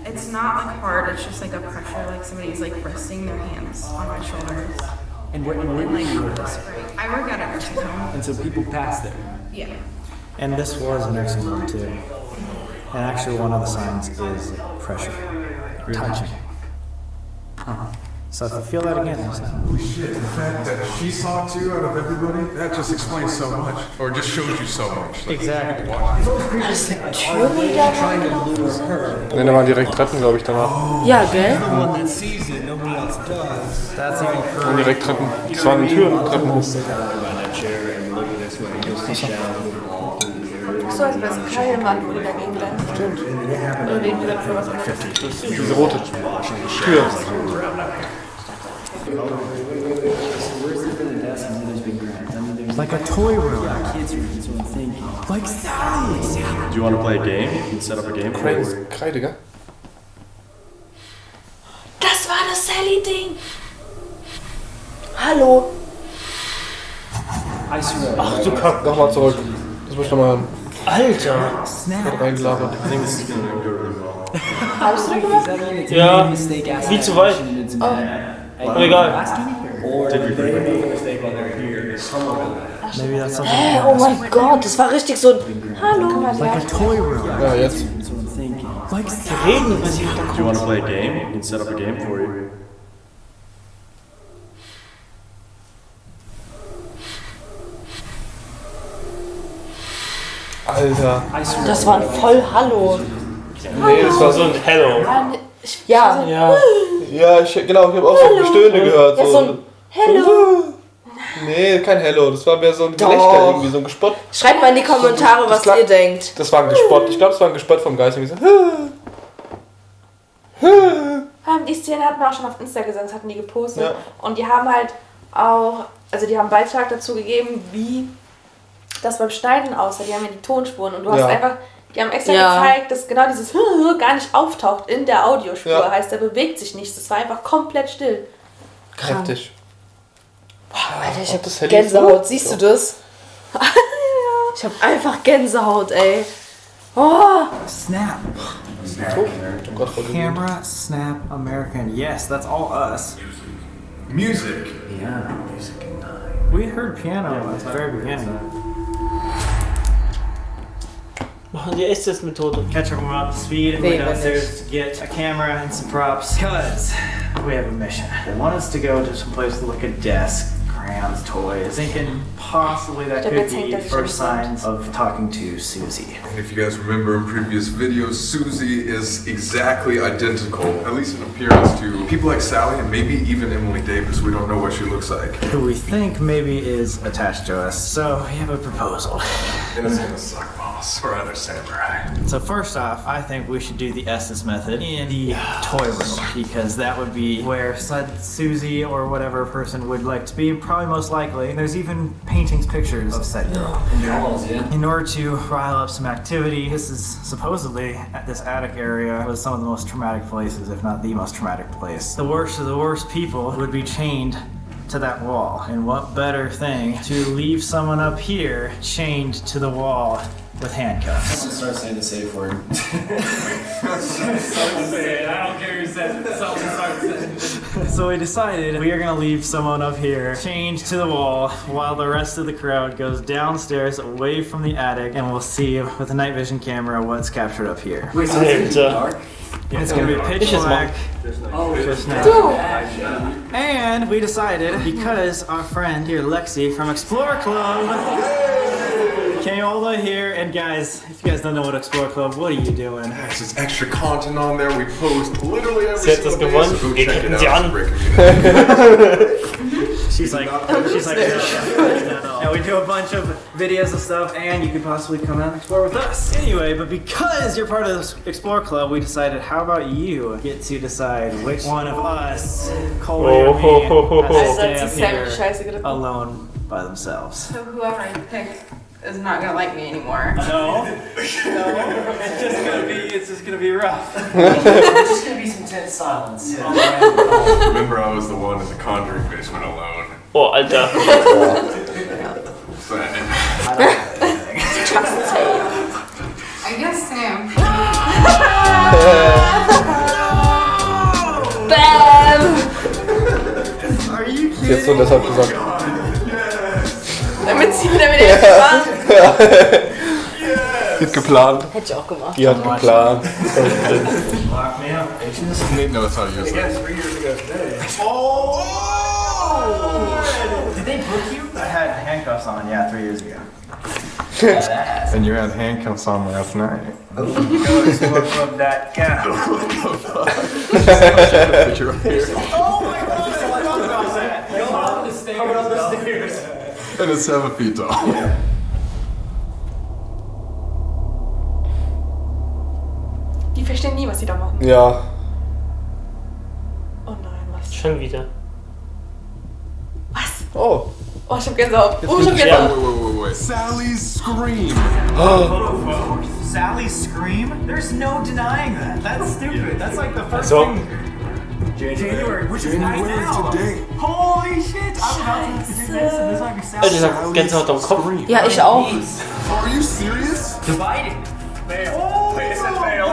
it's not like hard, it's just like a pressure, like somebody's like resting their hands on my shoulders. And where And were like you? whispering. I work at a nursing home. And so people pass there. Yeah. And this was a nursing home too. And actually one of the signs is pressure. Touching. So if you feel that again, it's Holy shit, the fact that she saw two out of everybody, that just explains so much. Or just shows you so much. Like, exactly. Das sind Türen, die da reingelaufen sind. Ne, da waren direkt Treppen, glaube ich, danach. Ja, gell? That's even Und direkt Treppen. Das waren Türen, Treppen hoch. Sit down behind that chair and look at this way, you'll see shadow guckst so, als wäre es keine Mann, wo du dagegen rennst. Stimmt. Oder reden wir für was anderes? Diese rote Tür. Like a toy room. Like Sally. Do you want to play a game? You can set up a game for you. Kreide, gell? Das war das Sally-Ding! Hallo. Ach du Kack. Nochmal zurück. Das muss ich noch mal hören. Alter! Hat reingelabert. Hast du das gemacht? Ja, wie zu weit. Aber egal. Maybe that's something. Hä, oh mein Gott, das war richtig so ein Hallo. Like a toy room. Ja, jetzt. Like reden, was ich Do you want to play a game? You can set up a game for you. Alter. Das war ein voll Hallo. Nee, das war so ein Hello. Ja. Ja. Ja, genau, ich habe auch so ein Gestöhne gehört. Ja, so ein Hello. Nee, kein Hello, das war mehr so ein Gelächter irgendwie, so ein Gespott. Schreibt mal in die Kommentare, was ihr denkt. Das war ein Gespott, ich glaube, es war ein Gespott vom Geist. So, Die Szene hatten wir auch schon auf Insta gesehen, das hatten die gepostet. Ja. Und die haben halt auch, also die haben einen Beitrag dazu gegeben, wie das beim Schneiden aussah. Die haben ja die Tonspuren und du hast einfach, die haben extra gezeigt, dass genau dieses gar nicht auftaucht in der Audiospur. Ja. Heißt, der bewegt sich nicht. Das war einfach komplett still. Kräftig. Boah, Alter, ich hab Gänsehaut. Siehst du das? Ich hab einfach Gänsehaut, ey. Oh. Snap. Camera, snap, American. Yes, that's all us. Music. Yeah. We heard piano at the very beginning. Machen die Estes-Methode. Catch everyone up to speed and went downstairs to get a camera and some props. Because we have a mission. They want us to go to some place to look at desks, crayons, toys. Thinking possibly that could be first signs of talking to Susie. And if you guys remember in previous videos, Susie is exactly identical, at least in appearance, to people like Sally and maybe even Emily Davis. We don't know what she looks like. Who we think maybe is attached to us. So we have a proposal. And it's gonna suck balls for other samurai. So first off, I think we should do the Estes method in the toy room, because that would be where Susie or whatever person would like to be, probably most likely. And there's even paintings, pictures of said girl. In order to rile up some activity, this is supposedly at this attic area was some of the most traumatic places, if not the most traumatic place. The worst of the worst people would be chained to that wall. And what better thing to leave someone up here chained to the wall with handcuffs. Someone start saying the safe word. Someone say it. I don't care who says it. Someone start saying it. So we decided we are gonna leave someone up here chained to the wall while the rest of the crowd goes downstairs away from the attic, and we'll see with the night vision camera what's captured up here. Wait, so it's dark? It's gonna be pitch black. Just now. And we decided, because our friend here, Lexi from Explore Club, came all the way here, and guys, if you guys don't know what Explore Club, what are you doing? There's just extra content on there. We post literally every Sie hat das single day, gewonnen. so go Wir check it gucken out. sie an. She's like, no. And we do a bunch of videos and stuff, and you could possibly come out and explore with us. Anyway, but because you're part of this Explore Club, we decided, how about you get to decide which one of us, Colby or me, has to stay up here alone by themselves. So whoever I pick is not gonna like me anymore. No, it's just gonna be rough. It's just gonna be some tense silence. Remember, I was the one in the Conjuring basement alone. Oh, Alter. I guess Sam. Bam! Are you kidding? Jetzt so deshalb gesagt. Damit er jetzt macht. Die hat geplant. Hätte ich auch gemacht. Die hat geplant. Lock me up, bitches. Nate knows how to use that. 3 years ago today. Oh! Did they book you? I had handcuffs on, yeah, 3 years ago. And you had handcuffs on last night. Go to exploreclub.com. Picture up here. Oh my god, I forgot about that. Go up the stairs. And it's 7 feet tall. verstehe nie, was die da machen. Ja. Oh nein, was? Schon wieder. Was? Oh. Oh, ich hab Gänsehaut. Oh, ich hab Gänsehaut. Wait. Sally's scream. Sally's scream? There's no denying that. That's stupid. That's like the first So. thing. January, which is right now. Today. Holy shit! I'm about to have to do this, and this might be Also ich hab Gänsehaut am Kopf. Ja, ich auch. Are you serious? Dividing. Fail. Please fail.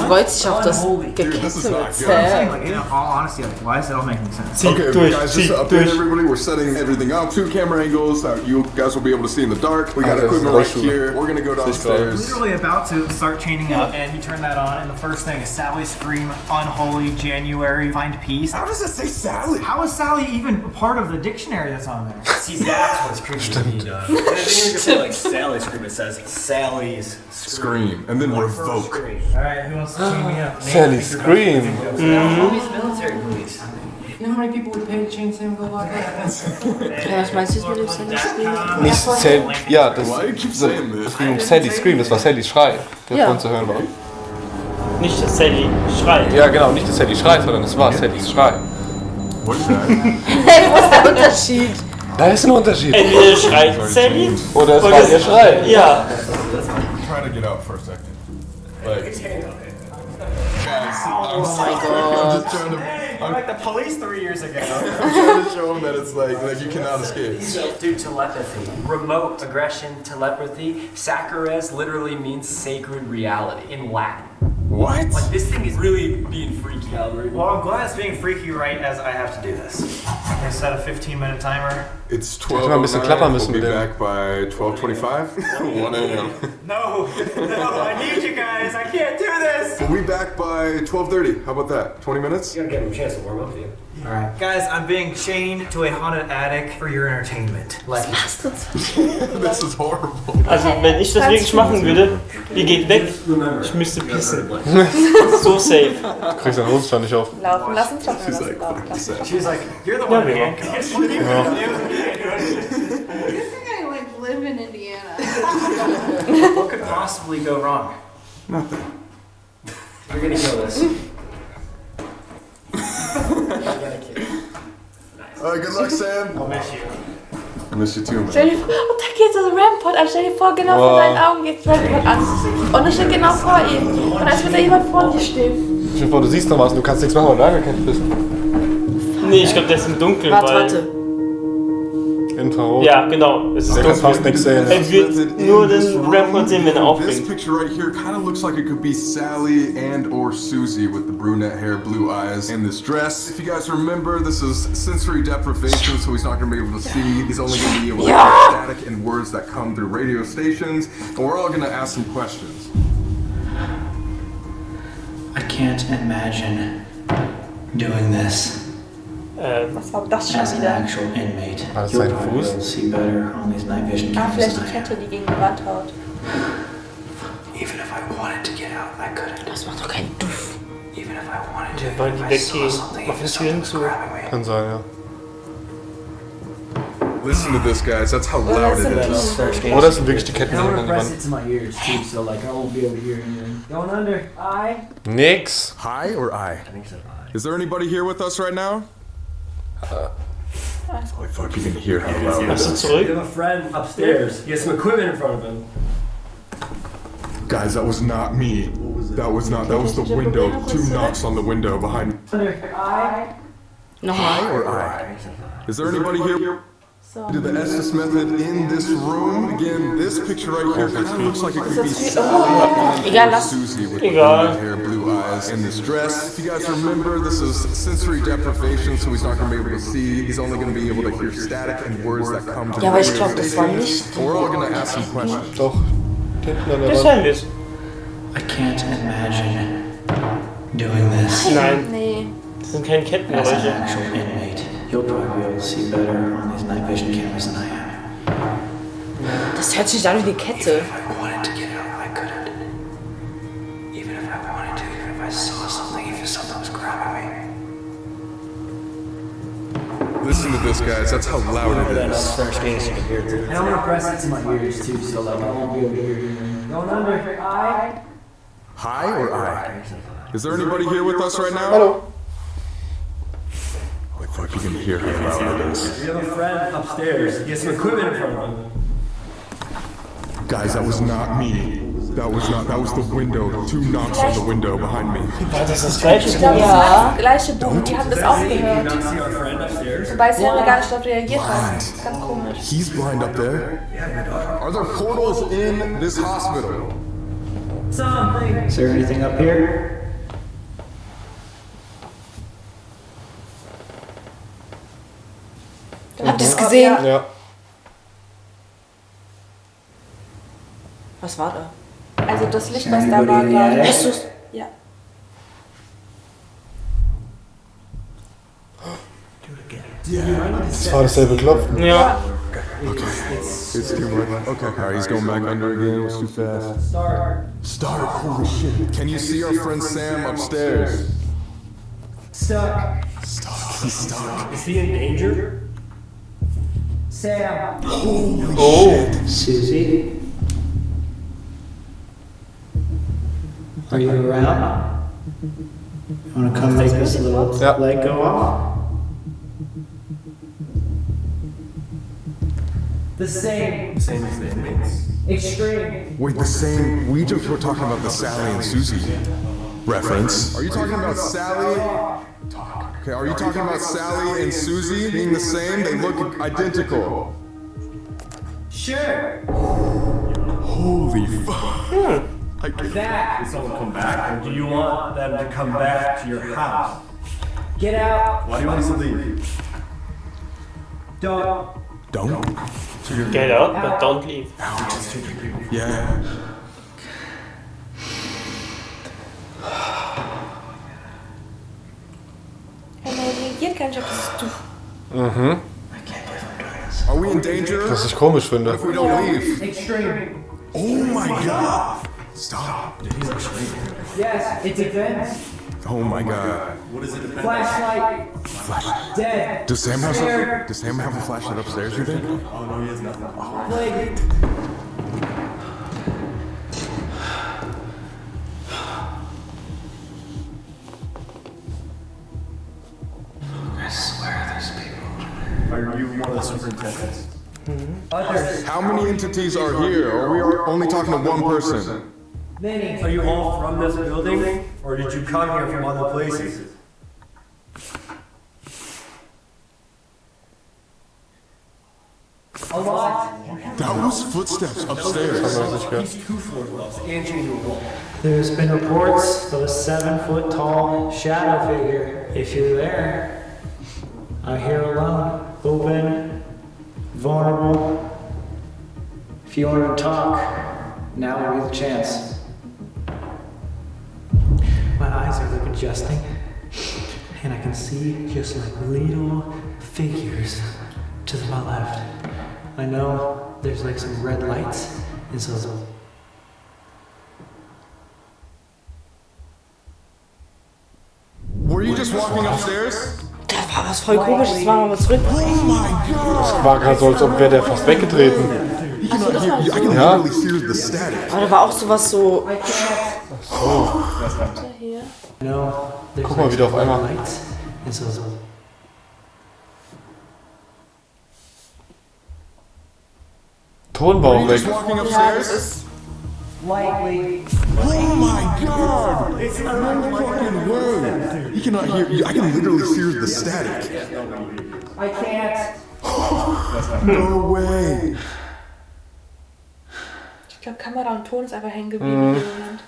Freut sich auf das Geketze mit Zähnen. Like, in all honesty, like, why does that all make any sense? Okay, guys, just to update everybody, we're setting everything up. 2 camera angles that you guys will be able to see in the dark. We got equipment right here. We're gonna go downstairs. Literally about to start chaining up, and you turn that on, and the first thing is Sally scream, unholy, January, find peace. How does it say Sally? How is Sally even a part of the dictionary that's on there? See, that's what's creepy to me, Doug. And it didn't even say like Sally's scream, it says Sally's Scream, and then revoke. Alright, who wants to chain me up? Sally's scream. Homie's military police. You know how many people would pay to chain Sam and go like that? Ja, was meinst du jetzt mit dem Sandy Scream? Nicht Sally. Ja, das Why do you keep saying this? ging um Sally's Scream, das war Sallys Schrei, der Ja. vorhin zu hören war. Nicht, dass Sally schreit. Ja, genau, nicht dass Sally schreit, sondern es war Sallys Schrei. What's that? Hey, wo ist der Unterschied? Da ist ein Unterschied. Entweder schreit Sally Oder es war ihr Schrei. Ja. Try to get out for a second. Like, guys, Oh my god. I'm like the police 3 years ago. I'm trying to show him that it's like you cannot escape. Dude, telepathy. Remote aggression, telepathy. Sacchares literally means sacred reality in Latin. What? Like, this thing is really being freaky, Albert. Well, I'm glad it's being freaky right as I have to do this. I set a 15-minute timer. It's Hätte mal ein bisschen klappern 12:09. müssen We'll be mit dem. back by 12:25. 1 a.m. No, I need you guys. I can't do this. We'll be back by 12:30. How about that? 20 minutes? You gotta give him a chance to warm up to you. Alright. Guys, I'm being chained to a haunted attic for your entertainment. Like, This is horrible. Also wenn ich das wirklich machen würde, ihr geht weg, ich müsste pissen. So safe. Du kriegst deinen Hosenstand nicht auf. Laufen lassen, laufen She's lassen, like, laufen fuck lassen. this. she's like, you're the one who we can't won't. cuss. What are you gonna do? You think I like live in Indiana? What could possibly go wrong? Nothing. You're gonna kill this. Good luck, Sam. I'll miss you. I miss you too, Stell man. dir vor, und da geht so ein Rampot an. Stell dir vor, genau vor Wow. deinen Augen geht Rampot an. Und er steht genau vor ihm. Und als würde jemand vor dir stehen. Stell dir vor, du siehst noch was und du kannst nichts machen, weil du angekettet bist. Nee, ich glaube, der ist im Dunkeln, Warte. Infrarot. Ja, genau. Es ist Der kann fast nichts sehen. Er wird nur den Rampart sehen, wenn er This aufbringt. picture right here kind of looks like it could be Sally and or Susie with the brunette hair, blue eyes, and this dress. If you guys remember, this is sensory deprivation, so he's not going to be able to see. He's only going to be able to hear static and words that come through radio stations. And we're all going to ask some questions. I can't imagine doing this Was war das schon as an wieder? actual inmate. War das You'll sein probably Fuß? be able to see better on these night vision Ah, cameras vielleicht than die I am. Kette, die gegen die Wand haut. Even if I wanted to get out, I couldn't. Das macht doch keinen Duft. Even if I wanted to, Wollen die if I saw weggehen? something, Machen if die Türen something was zu. grabbing me. Kann sein, ja. Listen to this, guys. That's how loud it is. Oder es sind wirklich die Ketten And I an want die to press Wand. it to my ears too, so like I won't be able to hear anything. Going under. Nix. Hi or I? I think so. Is there anybody here with us right now? Holy fuck, you can hear how loud it Hast du is. zurück? We have a friend upstairs. He has some equipment in front of him. Guys, that was not me. That was the window. 2 knocks on the window behind me. Nochmal. Or I? Is there anybody here? Did the Estes method in this room? Again, this picture right here kind of looks like it could be Sally Egal, and lass. Susie with the Egal. blonde hair, blue eyes, and this dress. If you guys remember, this is sensory deprivation, so he's not going to be able to see. He's only going to be able to hear static and words that come to Ja, aber ich glaube, das war nicht. We're all going to ask some questions. Doch. Hinten an der Das Wand. sein wir's. I can't imagine doing this Nein, Nee. das sind keine as an Kettengeräusche. actual inmate. You'll probably be able to see better on these night vision cameras than I am. Das hört sich an wie eine Kette. If I wanted to get out, I couldn't. Even if I wanted to, even if I saw something, even if something was grabbing me. Listen to this, guys. That's how loud it is. And I'm gonna press it to my ears too, so like I won't be able to hear anything. Going under. Hi or I? Is there anybody here with us right now? Hallo. Holy fuck, you can hear how loud it is. We have a friend upstairs. He has some equipment in front of him. Guys, that was not me. That was the window. 2 knocks on the window behind me. War das das gleiche Buch? Ja, das gleiche Buch. Die haben das auch Did you gehört. not see our friend upstairs? Wobei Sam gar nicht darauf reagiert hat. Ganz komisch. He's blind up there. Are there portals in this hospital? Something. Is there anything up here? Habt ihr es gesehen? Ja. Was war da? Also das Licht, was da war, gerade. Hast du's? Ja. Das war dasselbe Klopfen. Ja. Okay. It's too much. Okay. Alright, he's going back under again. It was too fast. Start. Holy shit. Can you see our friend Sam upstairs? Stuck. He's stuck. Is he in danger? Sam. Holy shit. Susie. Are you around? You want to come make this little leg go off? The same. Same as the inmates. Extreme. Wait, the same. We just were talking about the Sally and Susie reference. Are you talking about Sally? Okay, are you talking about Sally and Susie being the same? They look identical. Sure. Holy fuck. That. Did someone come back, or do you want them to come back to your house? Get out. Why do you want us to leave? Don't. Get out, but don't leave. Yeah. Er reagiert gar nicht auf dieses Tuch. Mhm. Are we in danger? Was ich komisch finde. If we don't leave. Extreme. Oh my god. Stop. Yes, it depends. Oh my god. What is it? Flashlight. Dead. Does Sam have a flashlight upstairs, you think? Oh no, he has nothing. Leg. I swear there's people. Are you one of the superintendents? Others. How many entities are here? Or we are only talking to one person? Many. Are you all from this building, or did you come here from other places? A lot. That was footsteps upstairs. He's 2 floors above and changing the wall. There's been reports of a 7-foot-tall shadow figure. If you're there, I'm here alone, open, vulnerable. If you want to talk, now would be the chance. My eyes are like adjusting, and I can see just like little figures to my left. I know there's like some red lights, and so Were you just walking upstairs? Das war was voll komisch, das machen wir mal zurück. Oh my god. Das war gerade so, als ob wäre der fast weggetreten. I can literally hear the static. Aber da war auch sowas so. Guck mal, wieder auf einmal. Tonbau weg. Lightly. Oh my god! It's no fucking way! You cannot hear. I can literally hear the static. I can't. No way! Ich glaube, Kamera und Ton ist einfach hängen geblieben in dem Moment.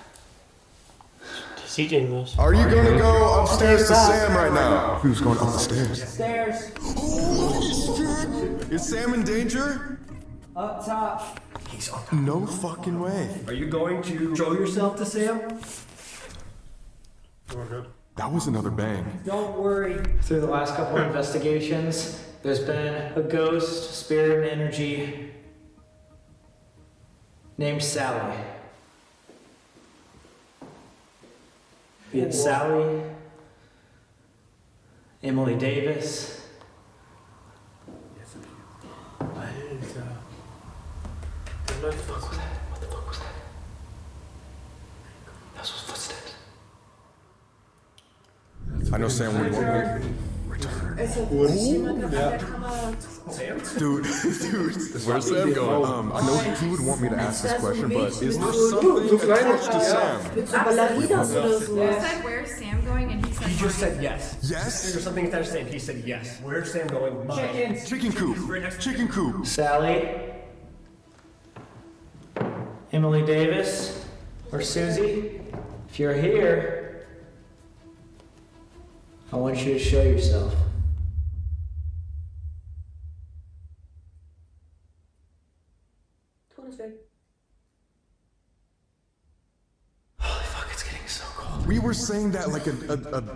Die sieht irgendwas. Are you gonna go upstairs to Sam right now? Who's going up the stairs? Stairs. Holy shit! Is Sam in danger? Up top. No fucking way. Are you going to show yourself to Sam? That was another bang. Don't worry. Through the last couple of investigations, there's been a ghost, spirit, and energy named Sally. We had Sally, Emily Davis. Those footsteps. I know Sam would want me. Dude, where's Sam going? I know he would want me to ask this question, but is there something attached to Sam? You said, where's Sam going? And he said, He just said yes. Yes? There's something attached to Sam. He said yes. Where's Sam going? Mine. Chicken coop. Chicken coop. Sally, Emily Davis, or Susie, if you're here, I want you to show yourself. Holy fuck, it's getting so cold. We were saying that like a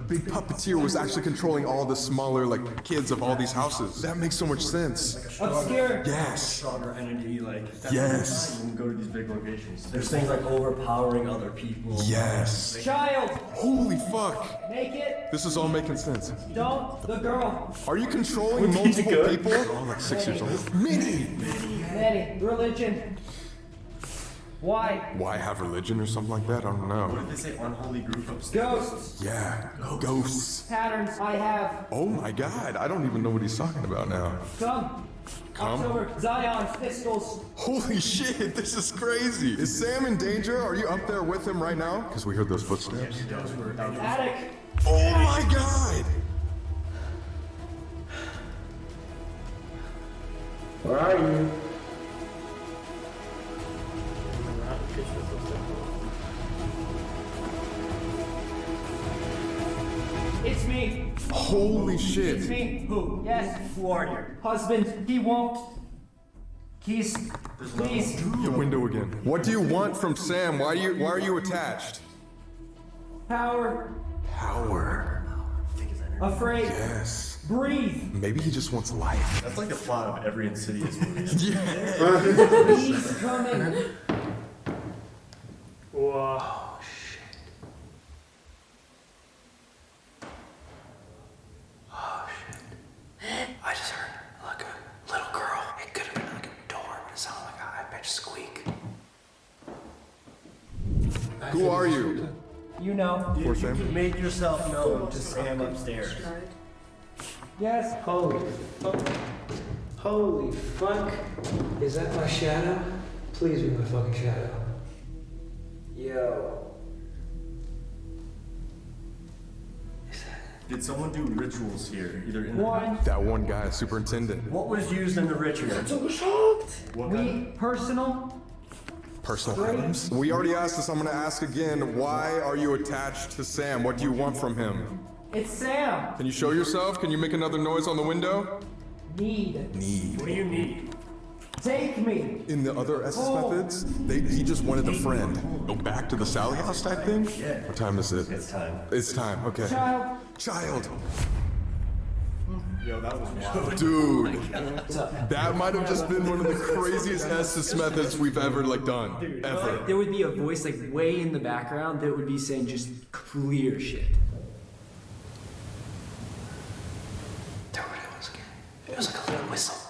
big puppeteer was actually controlling all the smaller like kids of all these houses. That makes so much sense. Obscure. Yes. Stronger entity, like that's Yes. why you can go to these big locations. There's things like overpowering other people. Yes. Child, Holy fuck. make it. This is all making sense. Don't, the girl. Are you controlling multiple people? They're all like 6 years old. Minnie! Maddie, religion. Why? Why have religion or something like that? I don't know. What did they say? Unholy group upstairs? Ghosts. Yeah, ghosts. Patterns I have. Oh my god, I don't even know what he's talking about now. Come. October, Zion, pistols. Holy shit, this is crazy. Is Sam in danger? Are you up there with him right now? Because we heard those footsteps. Attic. Oh my god! Where are you? It's me. Holy shit. It's me. Who? Yes. Who are you? Husband. He won't. Keys. Please. The window again. What do you want from Sam? Why are you attached? Power. Power. Afraid. Yes. Breathe. Maybe he just wants life. That's like the plot of every Insidious movie. Yeah. He's coming. Whoa. I just heard like a little girl. It could have been like a door, but it sounded like a high-pitched squeak. Who are you? You know. Poor Sam. You made yourself known to Sam upstairs. Yes. Holy fuck. Is that my shadow? Please be my fucking shadow. Yo. Did someone do rituals here? Either in One. That one guy, superintendent. What was used in the ritual? Personal. Personal items? We already asked this, I'm gonna ask again. Why are you attached to Sam? What do you want from him? It's Sam. Can you show yourself? Can you make another noise on the window? Need. What do you need? Take me. In the other SS methods, he just wanted a friend. Go back to the Sally house type thing? Yeah. What time is it? It's time. It's time, okay. Child. Yo, that was wild. Dude, that might have just been one of the craziest SS methods we've ever done. Ever. There would be a voice like way in the background that would be saying just clear shit. Dude, it was like a little whistle.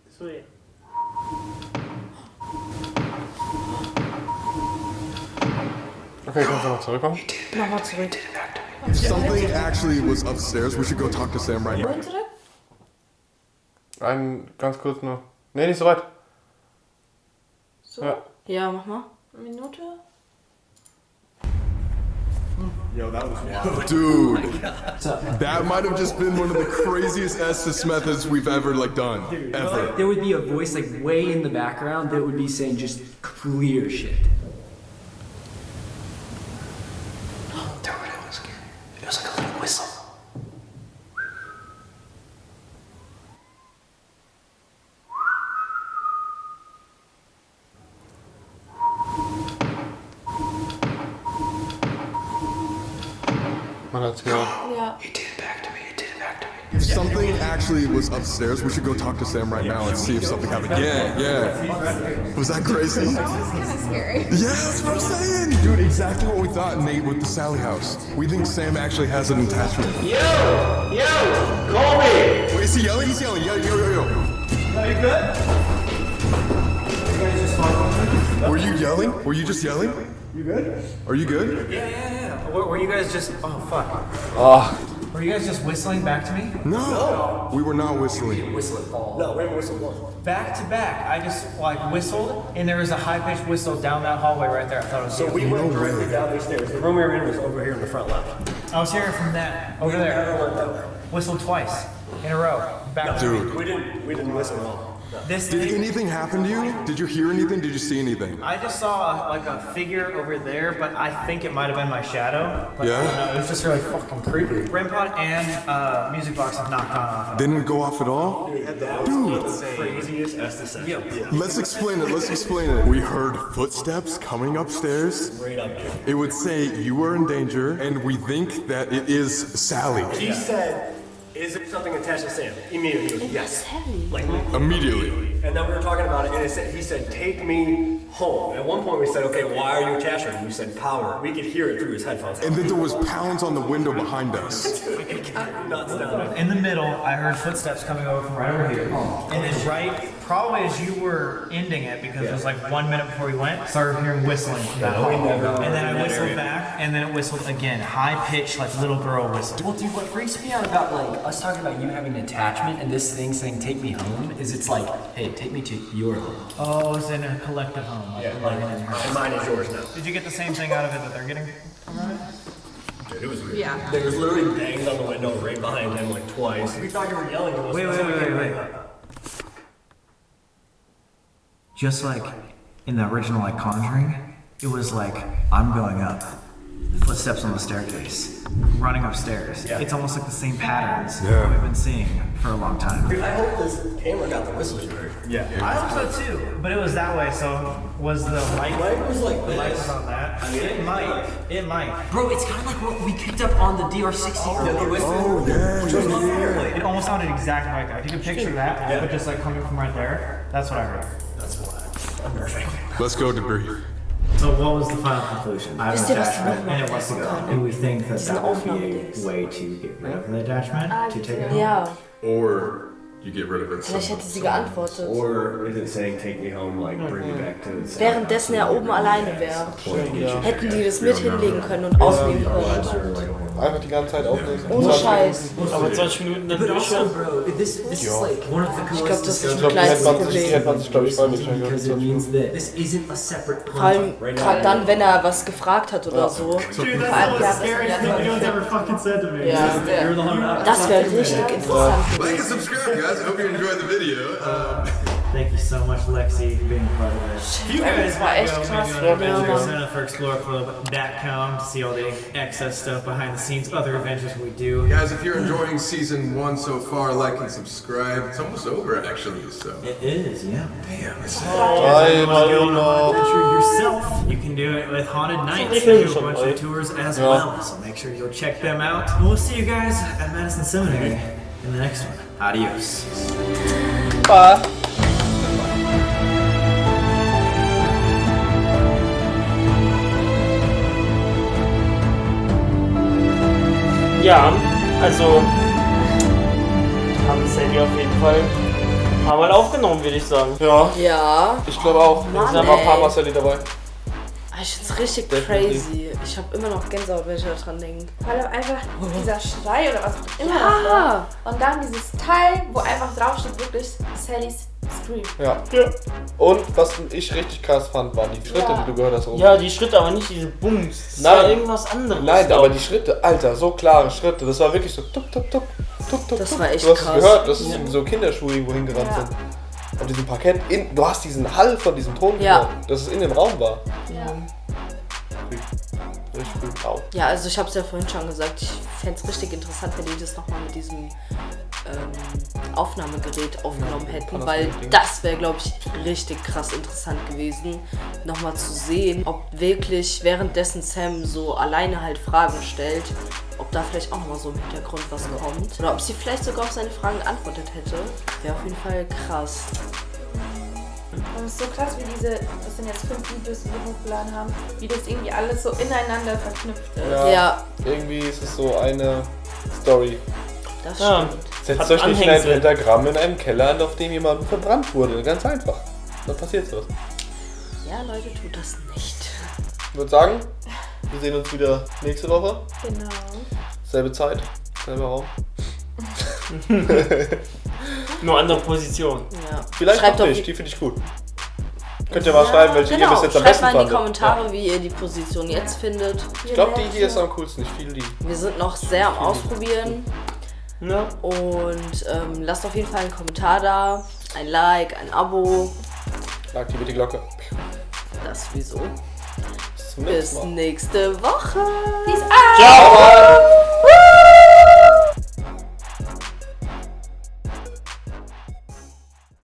Sweet. Okay, kannst du mal zurückkommen? Nochmal zurück. If something actually was upstairs, we should go talk to Sam right now. Wohin zurück? Ganz kurz nur. Nee, nicht so weit. So? Ja. Ja, mach mal. Eine Minute. Yo, that was wild. Dude, that might have just been one of the craziest SS methods we've ever done. Ever. There would be a voice like way in the background that would be saying just clear shit. Dude, it was like a little whistle. Ja. If something actually was upstairs, we should go talk to Sam right now and see if something happened. Yeah. Was that crazy? That was kind of scary. Yeah, that's what I'm saying. Dude, exactly what we thought, Nate, with the Sally house. We think Sam actually has an attachment. Yo! Colby! Wait, is he yelling? He's yelling. Yo. Are you good? Were you yelling? Were you just yelling? You good? Are you good? Yeah. Were you guys just... Oh, fuck. Were you guys just whistling back to me? No. We were not whistling. No, we haven't whistled once. Back to back. I just, whistled, and there was a high-pitched whistle down that hallway right there. I thought it was So we went directly down these stairs. The room we were in was over here in the front left. I was hearing from that over there. Whistled twice in a row. Back to Dude. We didn't whistle at all. This Did thing, anything happen to you? Did you hear anything? Did you see anything? I just saw a figure over there, but I think it might have been my shadow. But Yeah? I don't know, it was just really fucking creepy. REM pod and music box have not gone off. Didn't go off at all? Dude. Craziest SDSM. Let's explain it. Let's explain it. We heard footsteps coming upstairs. Right up there. It would say you are in danger, and we think that it is Sally. He said, is there something attached to Sam? Immediately, yes. Like, Immediately. and then we were talking about it, and he said, take me home. At one point we said, okay, why are you attached to him? You said power. We could hear it through his headphones. And then there was pounds on the window behind us. Nuts down. In the middle, I heard footsteps coming over from right over here. And then probably as you were ending it, because it was like 1 minute before we went, started hearing whistling from that hall. And then I whistled back, and then it whistled again. High-pitched, like little girl whistle. Well, dude, what freaks me out about us talking about you having an attachment and this thing saying "take me home" is it's like, hey, take me to your home. Oh, it's in a collective home. And mine is yours now. Did you get the same thing out of it that they're getting? Dude, it was weird. Yeah. There was literally bangs on the window right behind him like twice. We thought you were yelling. Wait. Just like in the original Conjuring, it was like, I'm going up. Footsteps on the staircase. Running upstairs. Yeah. It's almost like the same patterns Yeah. we've been seeing for a long time. Dude, I hope this camera got the whistles you heard. Yeah. I hope so too. But it was that way, so was the light was like the light was on that? I mean, it might. Bro, it's kind of like what we picked up on the DR60. Oh, yeah. It almost sounded exactly like that. If you could picture that, but just like coming from right there, that's what I heard. That's why. Perfect. Let's go debrief. So what was the final conclusion? I have Wisst an ihr, was attachment, noch and it was to go. And we think that that would be a Aufnahmedings. way to get rid of the attachment, to take it home. Ja, Or you get rid of it. vielleicht hätte sie geantwortet. Or is it saying take me home, like bring me back to the Währenddessen er oben alleine wäre. Hätten die das mit hinlegen können und aufnehmen können. Einfach die ganze Zeit auflesen. Ohne Scheiß. Aber 20 Minuten dann But durch. also, bro, this is like one of the Ich glaube, coolest das ist ein Ich glaube, die kleines hätte man Problem. sich, glaube ich, vorher nicht schon because it gehört. means that this isn't a separate Vor allem project. gerade dann, wenn er was gefragt hat oder so. Dude, that's the scariest thing anyone's ever fucking said to me. Ja, das wäre richtig interessant. Like and subscribe, guys. I hope you enjoyed the video. Thank you so much, Lexi, for being part of this. If you guys war want to echt go krass. maybe on adventures, sign up for ExploreClub.com to see all the excess stuff behind the scenes, other adventures we do. Guys, if you're enjoying season 1 so far, like and subscribe. It's almost over, actually. So. It is, yeah. Damn, it's Adventure yourself. You can do it with Haunted Nights. They do a bunch of tours as well, so make sure you'll check them out. And we'll see you guys at Madison Seminary in the next one. Adios. Bye. Ja, also haben Sandy auf jeden Fall ein paar Mal aufgenommen, würde ich sagen. Ja. Ja. Ich glaube auch. Mann, Da war ein paar ey. Mal Sally dabei. Ich find's richtig crazy. Ich habe immer noch Gänsehaut, wenn ich daran denke. Vor allem einfach dieser Schrei oder was auch immer. Ja. Und dann dieses Teil, wo einfach draufsteht, wirklich Sallys Scream. Ja. Und was ich richtig krass fand, waren die Schritte, die du gehört hast. Oben. Ja, die Schritte, aber nicht diese Bums. Das Nein. war irgendwas anderes. Nein, aber die Schritte, Alter, so klare Schritte. Das war wirklich so tup, tup, tup, tup, tup. Das war echt Du hast krass. es gehört, dass es so Kinderschuhe irgendwo hingerannt sind. Auf diesem Parkett. Du hast diesen Hall von diesem Ton Ja. gehört, dass es in dem Raum war. Ja. Richtig gut. Au. Ja, also ich habe es ja vorhin schon gesagt, ich fände es richtig interessant, wenn die das nochmal mit diesem Aufnahmegerät aufgenommen hätten, weil das wäre, glaube ich, richtig krass interessant gewesen, nochmal zu sehen, ob wirklich währenddessen Sam so alleine halt Fragen stellt, ob da vielleicht auch nochmal so im Hintergrund was kommt oder ob sie vielleicht sogar auf seine Fragen geantwortet hätte. Wäre auf jeden Fall krass. Und es ist so krass, wie das sind jetzt 5 Videos, die wir hochgeladen haben, wie das irgendwie alles so ineinander verknüpft ist. Ja. Irgendwie ist es so eine Story. Das Ja. stimmt. Setzt euch nicht in ein Pentagramm in einem Keller an, auf dem jemand verbrannt wurde. Ganz einfach. Dann passiert sowas. Ja, Leute, tut das nicht. Ich würde sagen, wir sehen uns wieder nächste Woche. Genau. Selbe Zeit, selber Raum. Nur andere Position. Ja. Vielleicht Schreibt auch doch nicht, die finde ich gut. Könnt ihr mal schreiben, welche ihr bis jetzt am besten fandet. Schreibt mal in die fandet. Kommentare, wie ihr die Position jetzt findet. Ich glaube, die hier ist am coolsten, ich fühle die. Wir sind noch sehr am Ausprobieren. Ja. Und lasst auf jeden Fall einen Kommentar da, ein Like, ein Abo. Aktiviert die Glocke. Das sowieso. Bis nächste Woche. Peace out. Ciao.